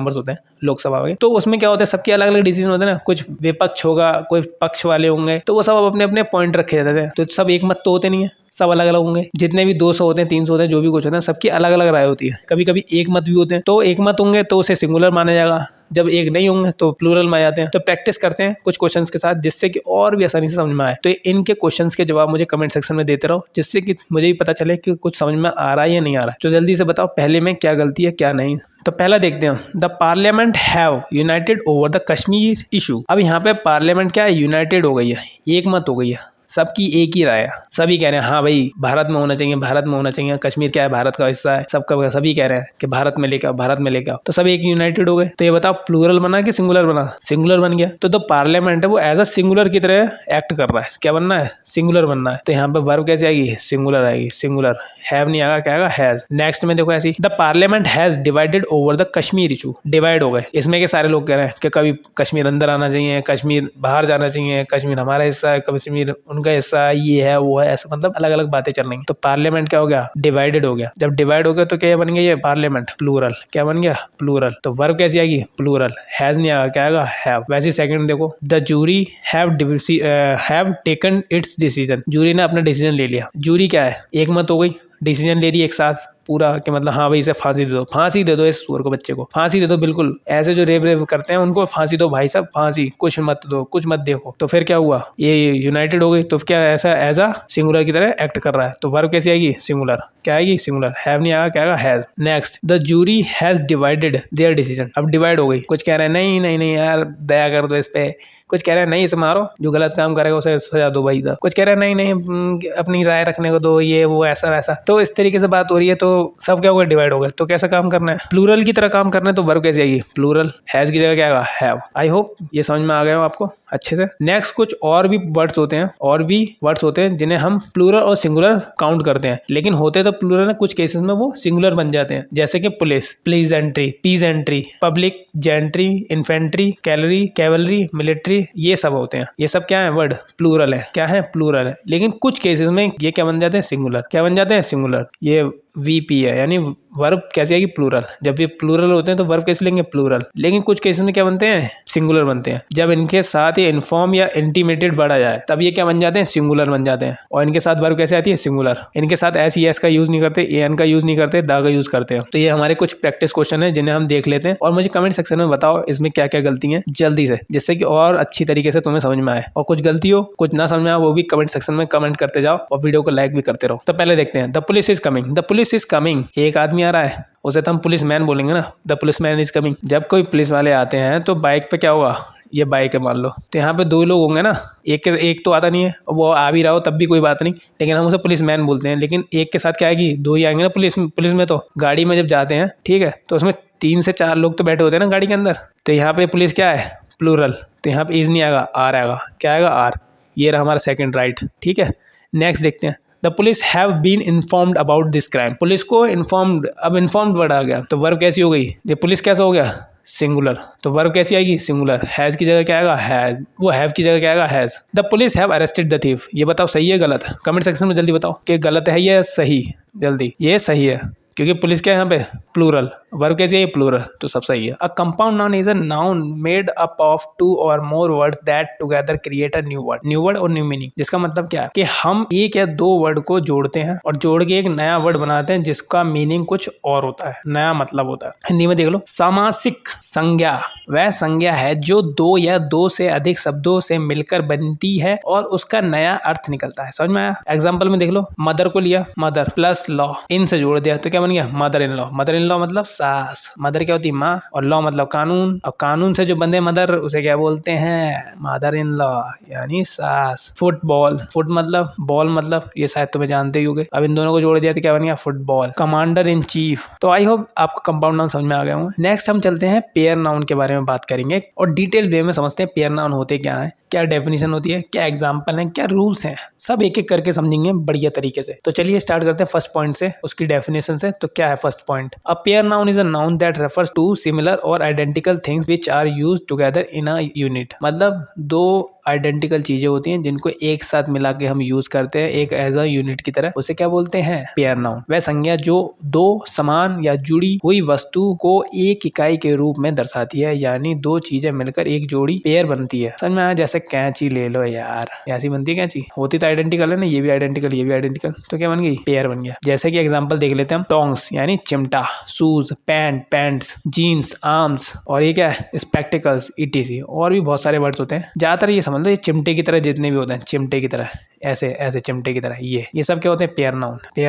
होते हैं लोकसभा में। तो उसमें क्या होता है? सबके अलग अलग डिसीजन होते हैं ना, कुछ विपक्ष होगा, कोई पक्ष वाले होंगे, तो वो सब अपने अपने पॉइंट रखे जाते हैं। तो सब एक मत तो होते नहीं है, सब अलग अलग होंगे। जितने भी 200 होते हैं, 300 होते हैं, जो भी कुछ होते हैं, सबकी अलग अलग राय होती है। कभी कभी एक मत भी होते हैं, तो एक मत होंगे तो उसे सिंगुलर माना जाएगा, जब एक नहीं होंगे तो प्लूरल में आ जाते हैं। तो प्रैक्टिस करते हैं कुछ क्वेश्चंस के साथ, जिससे कि और भी आसानी से समझ में आए। तो इनके क्वेश्चंस के जवाब मुझे कमेंट सेक्शन में देते रहो, जिससे कि मुझे भी पता चले कि कुछ समझ में आ रहा है या नहीं आ रहा है। तो जल्दी से बताओ पहले में क्या गलती है, क्या नहीं। तो पहला देखते हैं, the parliament have United over the Kashmir issue. अब यहाँ पे पार्लियामेंट क्या है? यूनाइटेड हो गई है, एक मत हो गई है। सबकी एक ही राय है, सभी कह रहे हैं हाँ भाई भारत में होना चाहिए, भारत में होना चाहिए, कश्मीर क्या है भारत का हिस्सा है, सबका सभी कह रहे हैं कि भारत में लेके आओ, भारत में लेके आओ, तो सब एक यूनाइटेड हो गए। तो ये बताओ प्लूरल बना कि सिंगुलर बना? सिंगुलर बन गया। तो पार्लियामेंट है वो एज अ सिंगुलर की तरह एक्ट कर रहा है। क्या बनना है? सिंगुलर बनना है। तो यहाँ पे वर्ब कैसे आएगी? सिंगुलर आएगी, सिंगुलर। हैव नहीं आएगा, क्या आएगा? हैज। नेक्स्ट में देखो ऐसी, the parliament has divided over the Kashmir issue. Divide हो गए। इसमें के सारे लोग कह रहे हैं कि कभी कश्मीर अंदर आना चाहिए, कश्मीर बाहर जाना चाहिए, कश्मीर हमारा हिस्सा है, कश्मीर उनका हिस्सा है, ये है वो है, ऐसा मतलब अलग अलग बातें चल रही। तो पार्लियामेंट क्या हो गया? डिवाइडेड हो गया। जब डिवाइड हो गया तो क्या बन गया? ये पार्लियामेंट प्लूरल। क्या बन गया? प्लूरल। तो वर्ब कैसी आएगी? प्लूरल। हैज नहीं आएगा, क्या आएगा? हैव। वैसे सेकंड देखो, the jury have taken its decision. Jury ने अपना डिसीजन ले लिया। जूरी क्या है? एक मत हो गई, डिसीजन ले रही एक साथ पूरा कि मतलब हाँ भाई इसे फांसी दे दो, फांसी दे दो इस सुअर को, बच्चे को फांसी दे दो, बिल्कुल ऐसे जो रेप करते हैं उनको फांसी दो भाई साहब, फांसी, कुछ मत दो, कुछ मत देखो। तो फिर क्या हुआ? ये यूनाइटेड हो गई। तो क्या ऐसा एज अ सिंगुलर की तरह एक्ट कर रहा है। तो वर्ब कैसी आएगी? सिंगुलर। क्या आएगी? सिंगुलर। हैव नहीं आएगा, क्या आएगा? Has. Next, the jury has divided their decision. अब डिवाइड हो गई। कुछ कह रहे हैं नहीं नहीं नहीं यार दया कर दो इस पे, कुछ कह रहे हैं नहीं इसे मारो, जो गलत काम करेगा उसे सजा दो भाई साहब, कुछ कह रहे हैं नहीं नहीं अपनी राय रखने को दो, ये वो ऐसा वैसा। तो इस तरीके से बात हो रही है। तो सब क्या होगा? डिवाइड हो गए। तो कैसा काम करना है? प्लूरल की तरह काम करना है। तो वर्ब कैसे आएगी? प्लूरल। हैज की जगह क्या आएगा? हैव। आई होप ये समझ में आ गया हो आपको अच्छे से। नेक्स्ट, कुछ और भी वर्ड्स होते हैं जिन्हें हम प्लूरल और सिंगुलर काउंट करते हैं, लेकिन होते तो प्लूरल है, कुछ केसेस में वो सिंगुलर बन जाते हैं। जैसे कि police, pleasantry, peasantry, public, gentry, infantry, cavalry, military, ये सब होते हैं। ये सब क्या है? वर्ड प्लूरल है। क्या है? प्लूरल है। लेकिन कुछ केसेस में ये क्या बन जाते हैं? सिंगुलर। क्या बन जाते हैं? सिंगुलर। ये वीपी है, यानी वर्ब कैसे आएगी? प्लूरल। जब ये प्लूरल होते हैं तो वर्ब कैसे लेंगे? प्लूरल। लेकिन कुछ केसेस में क्या बनते हैं? सिंगुलर बनते हैं। जब इनके साथ ये इन्फॉर्म या इंटीमेटेड वर्ड आ जाए तब ये क्या बन जाते हैं? सिंगुलर बन जाते हैं। और इनके साथ वर्ब कैसे आती है? सिंगुलर। इनके साथ एस एस का यूज नहीं करते, एन का यूज नहीं करते, दा का यूज करते हैं। तो ये हमारे कुछ प्रैक्टिस क्वेश्चन है जिन्हें हम देख लेते हैं, और मुझे कमेंट सेक्शन में बताओ इसमें क्या क्या गलती है जल्दी से, जिससे कि और अच्छी तरीके से तुम्हें समझ में आए। और कुछ गलती हो, कुछ ना समझ में आए, वो भी कमेंट सेक्शन में कमेंट करते जाओ और वीडियो को लाइक भी करते रहो। तो पहले देखते हैं, the police is coming. The police is coming, एक आदमी आ रहा है, उसे तो हम पुलिस मैन बोलेंगे ना। The police man is coming. जब कोई पुलिस वाले आते हैं तो बाइक पे क्या होगा? ये बाइक है मान लो, तो यहाँ पे दो लोग होंगे ना, एक तो आता नहीं है, वो आ भी रहा हो तब भी कोई बात नहीं, लेकिन हम उसे पुलिस मैन बोलते हैं। लेकिन एक के साथ क्या आएगी? दो ही आएंगे ना। पुलिस में तो गाड़ी में जब जाते हैं, ठीक है, तो उसमें 3 से 4 लोग तो बैठे होते हैं ना गाड़ी के अंदर। तो यहाँ पे पुलिस क्या है? प्लूरल। तो यहाँ पे इज नहीं आएगा, आर आएगा। क्या आएगा? आर। ये रहा हमारा सेकंड राइट। ठीक है, नेक्स्ट देखते हैं, the police have been informed about this crime. Police को इन्फॉर्म्ड, अब इन्फॉर्म्ड वर्ड आ गया तो वर्ब कैसी हो गई? ये पुलिस कैसा हो गया? सिंगुलर। तो वर्ब कैसी आएगी? सिंगुलर। हैज की जगह क्या आएगा? हैज। वो हैव की जगह क्या आएगा? Has. The police have arrested the thief. ये बताओ सही है गलत? कमेंट सेक्शन में जल्दी बताओ कि गलत है या सही। जल्दी, ये सही है क्योंकि पुलिस क्या है यहाँ पे? प्लूरल। वर्ब कैसे है? प्लूरल। तो सब सही है। A compound noun is a noun made up of 2 और more words that together create a new word. New word और न्यू मीनिंग, जिसका मतलब क्या है कि हम एक या दो वर्ड को जोड़ते हैं और जोड़ के एक नया वर्ड बनाते हैं जिसका मीनिंग कुछ और होता है, नया मतलब होता है। हिंदी में देख लो, सामासिक संज्ञा वह संज्ञा है जो 2 या 2 से अधिक शब्दों से मिलकर बनती है और उसका नया अर्थ निकलता है। समझ में आया? एग्जाम्पल में देख लो, मदर को लिया, मदर प्लस लॉ, इन से जोड़ दिया तो क्या बन गया? Mother in law. Mother in law मतलब सास। मदर क्या होती है? माँ, और लॉ मतलब कानून, और कानून से जो बंदे मदर, उसे क्या बोलते हैं? मदर इन लॉ, यानी सास। फुटबॉल, फुट मतलब बॉल मतलब, ये शायद तुम्हें जानते ही होंगे। अब इन दोनों को जोड़ दिया तो क्या बन गया? फुटबॉल। Commander in chief. तो आई होप आपको कंपाउंड नाउन समझ में आ गया हूँ। नेक्स्ट हम चलते हैं पेयर नाउन के बारे में बात करेंगे और डिटेल वे में समझते हैं पेयर नाउन होते क्या है, क्या डेफिनेशन होती है, क्या एग्जाम्पल है, क्या रूल्स हैं, सब एक एक करके समझेंगे बढ़िया तरीके से। तो चलिए स्टार्ट करते हैं फर्स्ट पॉइंट से, उसकी डेफिनेशन से। तो क्या है first point? A pair noun is a noun that refers to similar और identical things which are used together in a unit. मतलब दो आइडेंटिकल चीजें होती हैं जिनको एक साथ मिला के हम यूज करते हैं एक एज अ यूनिट की तरह, उसे क्या बोलते हैं? Pair noun. वह संज्ञा जो दो समान या जुड़ी हुई वस्तु को एक इकाई के रूप में दर्शाती है, यानी दो चीजें मिलकर एक जोड़ी पेयर बनती है। समझ में आया? जैसे कैंची ले लो यार, ऐसी बनती है कैंची, होती तो आइडेंटिकल है ना, ये भी आइडेंटिकल, ये भी आइडेंटिकल, तो क्या बन गई? पेयर बन गया। जैसे कि एग्जांपल देख लेते हैं हम, टोंग्स यानी चिमटा, shoes pant, pants, jeans, arms, और ये क्या है? Spectacles, ETC. और भी बहुत सारे वर्ड्स होते हैं, ज्यादातर ये समझ समझ लो, ये चिमटे की तरह जितने भी होते हैं, चिमटे की तरह, ऐसे ऐसे चिमटे की तरह, ये सब क्या होते हैं? पेयर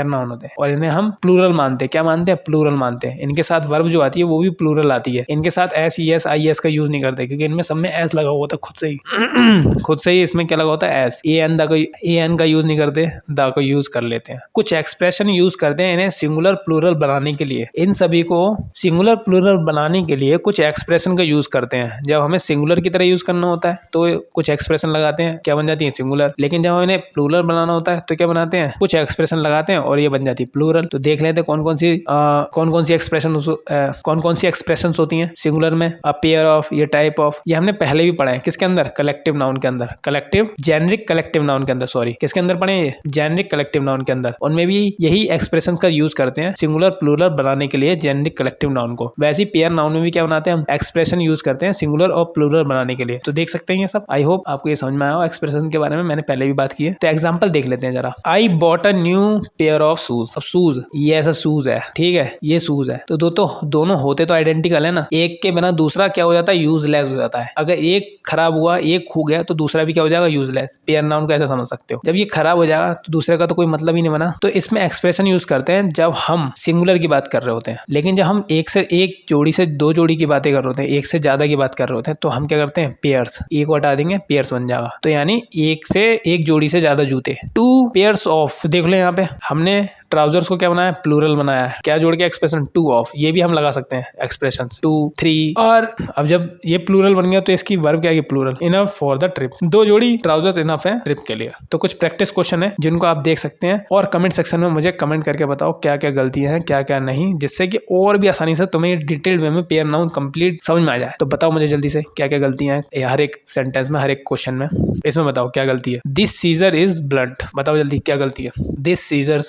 नाउन होते हैं। और इन्हें हम प्लूरल मानते हैं। क्या मानते हैं? प्लूरल मानते हैं। इनके साथ वर्ब जो आती है वो भी प्लूरल आती है। इनके साथ एस, ईएस, आईएस का यूज नहीं करते, क्योंकि इनमें सब में एस लगा हुआ होता है खुद से ही खुद से ही इसमें क्या लगा होता है? एस। ए एन का यूज नहीं करते, द का यूज कर लेते हैं। कुछ एक्सप्रेशन यूज करते हैं इन्हें सिंगुलर प्लूरल बनाने के लिए। इन सभी को सिंगुलर प्लूरल बनाने के लिए कुछ एक्सप्रेशन का यूज करते हैं। जब हमें सिंगुलर की तरह यूज करना होता है तो कुछ एक्सप्रेशन लगाते हैं, क्या बन जाती है? सिंगुलर। लेकिन जब हमें प्लूरल बनाना होता है तो क्या बनाते हैं? कुछ एक्सप्रेशन लगाते हैं और ये बन जाती है प्लूरल। तो देख लेते हैं कौन कौन सी एक्सप्रेशन होती हैं सिंगुलर में। अ पेयर ऑफ, ये टाइप ऑफ, ये हमने पहले भी पढ़ा है। किसके अंदर? कलेक्टिव नाउन के अंदर, जेनरिक कलेक्टिव नाउन के अंदर, सॉरी, किसके अंदर पढ़े? ये जेनरिक कलेक्टिव नाउन के अंदर। उनमें भी यही एक्सप्रेशन का यूज करते हैं सिंगुलर प्लूरल बनाने के लिए, जेनरिक कलेक्टिव नाउन को। वैसे ही पेयर नाउन में भी क्या बनाते हैं? हम एक्सप्रेशन यूज करते हैं सिंगुलर और प्लूरल बनाने के लिए। तो देख सकते हैं ये सब। आई होप आपको ये समझ में आया हो। एक्सप्रेशन के बारे में मैंने पहले भी बात की है। तो एग्जांपल देख लेते हैं जरा। I bought a new pair of shoes. अब शूज, ये ऐसा शूज है, ठीक है, ये शूज है, तो दोनों होते तो आइडेंटिकल है ना। एक के बिना दूसरा क्या हो जाता है? यूजलेस हो जाता है। अगर एक खराब हुआ, एक खो गया, तो दूसरा भी क्या हो जाएगा? यूजलेस। पेयर नाउन को ऐसा समझ सकते हो। जब ये खराब हो जाएगा तो दूसरे का तो कोई मतलब ही नहीं बना। तो इसमें एक्सप्रेशन यूज करते हैं जब हम सिंगुलर की बात कर रहे होते हैं। लेकिन जब हम एक से एक जोड़ी से दो जोड़ी की बातें कर रहे होते हैं, एक से ज्यादा की बात कर रहे होते हैं, तो हम क्या करते हैं? पेयर्स। एक को हटा देंगे, पेयर्स बन जाएगा। तो यानी एक से एक जोड़ी से ज्यादा जूते, 2 पेयर्स ऑफ। देख लो यहाँ पे हमने ट्राउजर्स को क्या बनाया? प्लूरल बनाया है। क्या जोड़ के? Expression 2 of. ये भी हम लगा सकते हैं एक्सप्रेशन 2, 3। और अब जब ये प्लूरल बन गया तो इसकी वर्ब क्या है? Plural. Enough for the trip. 2 जोड़ी ट्राउजर्स इनफ है ट्रिप के लिए। तो कुछ प्रैक्टिस क्वेश्चन है जिनको आप देख सकते हैं और कमेंट सेक्शन में मुझे कमेंट करके बताओ क्या क्या गलतियां हैं, क्या क्या नहीं, जिससे कि और भी आसानी से तुम्हें डिटेल्ड वे में पेयर नाउन कंप्लीट समझ में आ जाए। तो बताओ मुझे जल्दी से क्या क्या गलतियां हैं हर एक सेंटेंस में, हर एक क्वेश्चन में। इसमें बताओ क्या गलती है। This scissor is blunt. बताओ जल्दी क्या गलती है। This scissor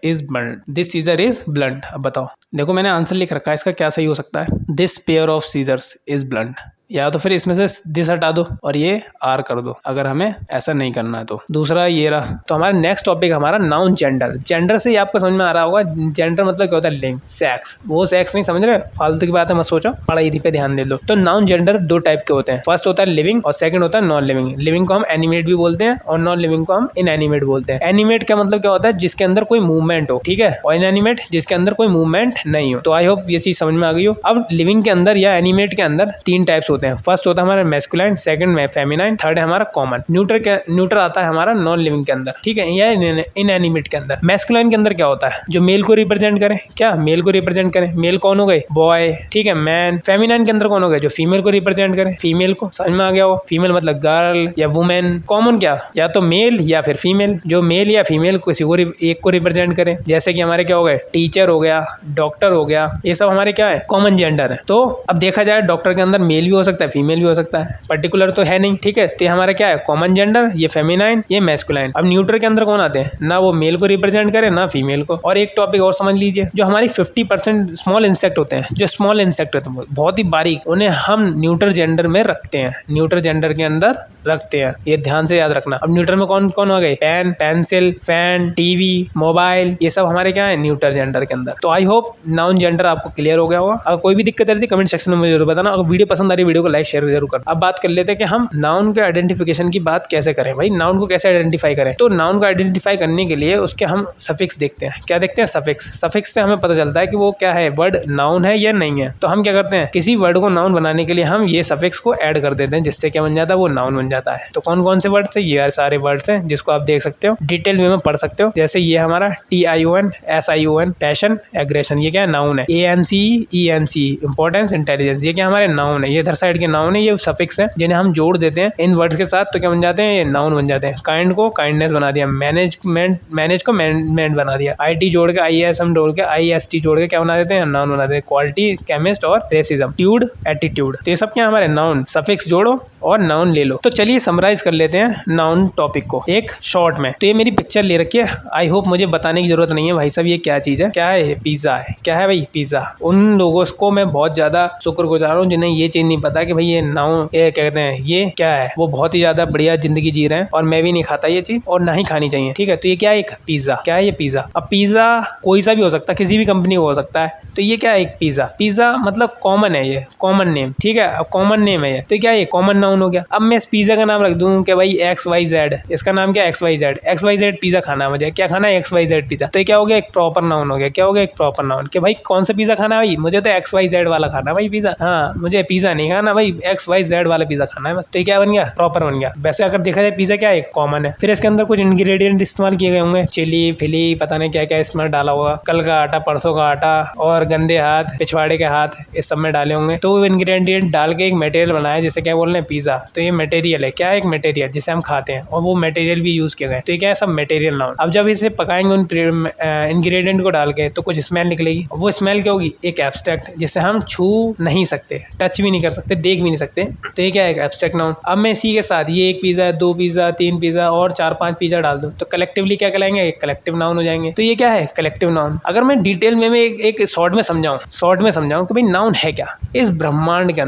is blunt. This scissor is blunt. अब बताओ। देखो मैंने आंसर लिख रखा है, इसका क्या सही हो सकता है? This pair of scissors is blunt. या तो फिर इसमें से दिस हटा दो और ये आर कर दो, अगर हमें ऐसा नहीं करना है तो। दूसरा ये रहा। तो हमारा नेक्स्ट टॉपिक हमारा नाउन जेंडर। जेंडर से ही आपको समझ में आ रहा होगा, जेंडर मतलब क्या होता है? लिंग, सेक्स। वो सेक्स नहीं समझ रहे, फालतू की बात है, मत सोचो, पढ़ाई पे ध्यान दे लो। तो नाउन जेंडर 2 टाइप के होते हैं। फर्स्ट होता है लिविंग और सेकंड होता है नॉन लिविंग। लिविंग को हम एनिमेट भी बोलते हैं और नॉन लिविंग को हम इनएनिमेट बोलते हैं। एनिमेट का मतलब क्या होता है? जिसके अंदर कोई मूवमेंट हो, ठीक है, और इनएनिमेट जिसके अंदर कोई मूवमेंट नहीं हो। तो आई होप ये चीज समझ में आ गई हो। अब लिविंग के अंदर या एनिमेट के अंदर 3 टाइप्स होते हैं। फर्स्ट होता है हमारा मैस्कुलाइन, सेकंड में फेमिनाइन, थर्ड है हमारा कॉमन। न्यूट्रल आता है हमारा नॉन लिविंग के अंदर, ठीक है, या इनएनिमेट के अंदर। मैस्कुलाइन के अंदर क्या होता है? जो मेल को रिप्रेजेंट करे। क्या? मेल को रिप्रेजेंट करे। मेल कौन हो गए? बॉय, ठीक है, मैन। फेमिनाइन के अंदर कौन हो गए? जो फीमेल को रिप्रेजेंट करे। फीमेल को समझ में आ गया हो? फीमेल मतलब गर्ल या वुमेन। कॉमन क्या? या तो मेल या फिर फीमेल। जो मेल या फीमेल किसी को एक को रिप्रेजेंट करे। जैसे कि हमारे क्या हो गए? टीचर हो गया, डॉक्टर हो गया, ये सब हमारे क्या है? कॉमन जेंडर है। तो अब देखा जाए डॉक्टर के अंदर मेल भी हो सकता है, फीमेल भी हो सकता है, पर्टिकुलर तो है नहीं, ठीक है। तो ये हमारा क्या है? कॉमन जेंडर, ये फेमिनाइन, ये मैस्कुलाइन। अब न्यूट्रल के अंदर कौन आते हैं? ना वो मेल को रिप्रेजेंट करे ना फीमेल को। और एक टॉपिक और समझ लीजिए, जो हमारी 50% स्मॉल इंसेक्ट होते हैं, जो स्मॉल इंसेक्ट होते हैं बहुत ही बारीक, उन्हें हम न्यूट्रल जेंडर में रखते हैं, न्यूट्रल जेंडर के अंदर रखते हैं। ये ध्यान से याद रखना। अब न्यूट्रल में कौन कौन आ गए? Pen, pencil, fan, TV, mobile, ये सब हमारे क्या है? न्यूट्रल जेंडर के अंदर। तो आई होप नाउन जेंडर आपको क्लियर हो गया होगा। अगर कोई भी दिक्कत रहती है कमेंट सेक्शन में मुझे जरूर बताना। अगर वीडियो पसंद आ रही है वीडियो को लाइक शेयर जरूर करना। अब बात कर लेते हैं कि हम नाउन के आइडेंटिफिकेशन की बात कैसे करें। भाई नाउन को कैसे आइडेंटिफाई करें? तो नाउन को आइडेंटिफाई करने के लिए उसके हम सफिक्स देखते हैं। क्या देखते हैं? सफिक्स। सफिक्स से हमें पता चलता है कि वो क्या है, वर्ड नाउन है या नहीं है। तो हम क्या करते हैं? किसी वर्ड को नाउन बनाने के लिए हम ये सफिक्स को ऐड कर देते हैं, जिससे क्या बन जाता है? वो नाउन बन जाता है। तो कौन कौन से वर्ड्स है? ये सारे वर्ड्स हैं जिसको आप देख सकते हो, डिटेल वे में पढ़ सकते हो। जैसे ये हमारा TION, SION, पैशन, एग्रेशन, ये क्या है? नाउन है। ANC, ENC, इंपॉर्टेंस, इंटेलिजेंस, ये क्या हमारे नाउन है। ये इधर साइड के नाउन है, ये सफिक्स है जिन्हें हम जोड़ देते हैं इन वर्ड्स के साथ, तो क्या बन जाते हैं? ये नाउन बन जाते हैं। काइंड को काइंडनेस बना दिया, मैनेज को मैनेजमेंट बना दिया, IT जोड़ के IAS हम जोड़ के IST जोड़ के क्या बना देते हैं? नाउन बना देते हैं। क्वालिटी, केमिस्ट और रेसिज्म, ट्यूड, एटीट्यूड, तो ये सब क्या हमारे नाउन। सफिक्स जोड़ो और नाउन ले लो। तो चलिए समराइज कर लेते हैं नाउन टॉपिक को एक शॉर्ट में। तो ये मेरी पिक्चर ले रखी है, आई होप मुझे बताने की जरूरत नहीं है भाई साहब ये क्या चीज है। क्या है ये? पिज्जा है। क्या है भाई? पिज्जा। उन लोगों को मैं बहुत ज्यादा शुक्रगुजार हूँ जिन्हें ये चीज नहीं पता कि भाई ये नाउन, ये कहते हैं ये क्या है। वो बहुत ही ज्यादा बढ़िया जिंदगी जी रहे हैं और मैं भी नहीं खाता ये चीज और ना ही खानी चाहिए, ठीक है। तो ये क्या है? एक पिज्जा। क्या है ये? पिज्जा। अब पिज्जा कोई सा भी हो सकता है, किसी भी कंपनी को हो सकता है। तो ये क्या है? एक पिज्जा। पिज्जा मतलब कॉमन है, ये कॉमन नेम, ठीक है, कॉमन नेम है ये। तो क्या है? कॉमन नाउन नाउन हो गया। अब मैं इस पिज्जा का नाम रख दूं कि भाई XYZ, इसका नाम क्या XYZ पिज्जा खाना है मुझे, क्या खाना है XYZ पिज्जा, तो ये क्या हो गया, एक प्रॉपर नाउन हो गया। क्या हो गया, एक प्रॉपर नाउन कि भाई कौन सा पिज्जा खाना है भाई, मुझे तो XYZ वाला खाना है भाई पिज्जा, हाँ मुझे पिज्जा नहीं खाना भाई, XYZ वाला पिज्जा खाना है बस। तो ये क्या बन गया, प्रॉपर बन गया। वैसे अगर देखा जाए पिज्जा क्या है, कॉमन है। फिर इसके अंदर कुछ इंग्रेडिएंट इस्तेमाल किए गए होंगे, चिली फिली पता नहीं क्या क्या इसमें डाला होगा, कल का आटा परसों का आटा और गंदे हाथ पिछवाड़े के हाथ इस सब में डाले होंगे। तो वो इंग्रेडिएंट डाल के एक मटेरियल बनाया जिसे क्या बोल रहे हैं, पिज्जा। तो ये मटेरियल है, क्या है, एक मटेरियल जिसे हम खाते हैं, और वो मटेरियल भी यूज किए गए। तो ये क्या है, सब मटेरियल नाउन। अब जब इसे पकाएंगे उन इंग्रेडिएंट को डाल के तो कुछ स्मेल निकलेगी। वो स्मेल क्या होगी, एक एब्स्ट्रैक्ट जिसे हम छू नहीं सकते, टच भी नहीं कर सकते, देख भी नहीं सकते। तो ये क्या है, एब्स्ट्रैक्ट नाउन। अब मैं इसी के साथ ये एक पिज्जा, 2 पिज्जा, 3 पिज्जा और 4-5 पिज्जा डाल दूं तो कलेक्टिवली क्या कहलाएंगे, एक कलेक्टिव नाउन हो जाएंगे। तो ये क्या है, कलेक्टिव नाउन। अगर मैं डिटेल में एक शॉर्ट में समझाऊं कि भाई नाउन है क्या, इस ब्रह्मांड के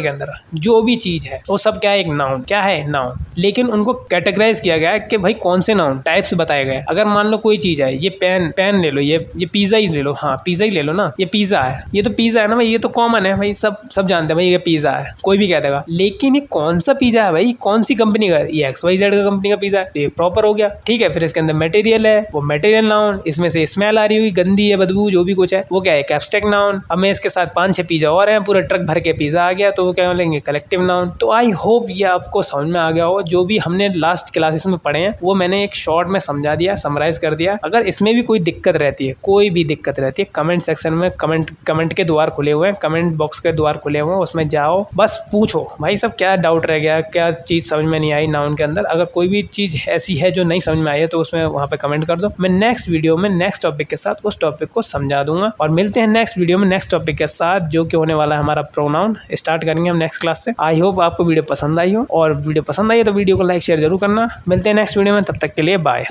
अंदर जो भी चीज है वो सब क्या है, एक नाउन। क्या है, नाउन। लेकिन उनको कैटेगराइज किया गया है कि भाई कौन से नाउन टाइप्स बताए गए। अगर मान लो कोई चीज है, ये पेन ले लो, ये पिज्जा ही ले लो, हाँ पिज्जा ही ले लो ना, ये पिज्जा है, ये तो पिज्जा है ना भाई, ये तो कॉमन है भाई, सब जानते हैं भाई ये पिज्जा है, कोई भी कह देगा। लेकिन ये कौन सा पिज्जा है भाई, कौन सी कंपनी का, ये XYZ का कंपनी का पिज्जा है, तो ये प्रॉपर हो गया। ठीक है, फिर इसके अंदर मटेरियल है, वो मटेरियल नाउन। इसमें से स्मेल आ रही हुई, गंदी है, बदबू जो भी कुछ है, वो क्या है, एब्स्ट्रैक्ट नाउन। अब मैं इसके साथ 5-6 पिज्जा और हैं, पूरे ट्रक भर के पिज्जा आ गया, तो वो क्या बोलेंगे, कलेक्टिव नाउन। तो आई होप ये आपको समझ में आ गया हो। जो भी हमने लास्ट क्लासेस में पढ़े हैं वो मैंने एक शॉर्ट में समझा दिया, समराइज कर दिया। अगर इसमें भी कोई दिक्कत रहती है, कोई भी दिक्कत रहती है, कमेंट सेक्शन में कमेंट के द्वार खुले हुए हैं, कमेंट बॉक्स के द्वार खुले हुए हैं, उसमें जाओ, बस पूछो भाई सब क्या डाउट रह गया, क्या चीज समझ में नहीं आई नाउन के अंदर। अगर कोई भी चीज ऐसी है जो नहीं समझ में आई है तो उसमें वहां पे कमेंट कर दो। मैं नेक्स्ट वीडियो में नेक्स्ट टॉपिक के साथ उस टॉपिक को समझा दूंगा। और मिलते हैं नेक्स्ट वीडियो में नेक्स्ट टॉपिक के साथ, जो कि होने वाला है हमारा प्रोनाउन। स्टार्ट करेंगे हम नेक्स्ट क्लास से। आई होप आपको वीडियो पसंद आई हो, और वीडियो पसंद आई है तो वीडियो को लाइक शेयर जरूर करना। मिलते हैं नेक्स्ट वीडियो में, तब तक के लिए बाय।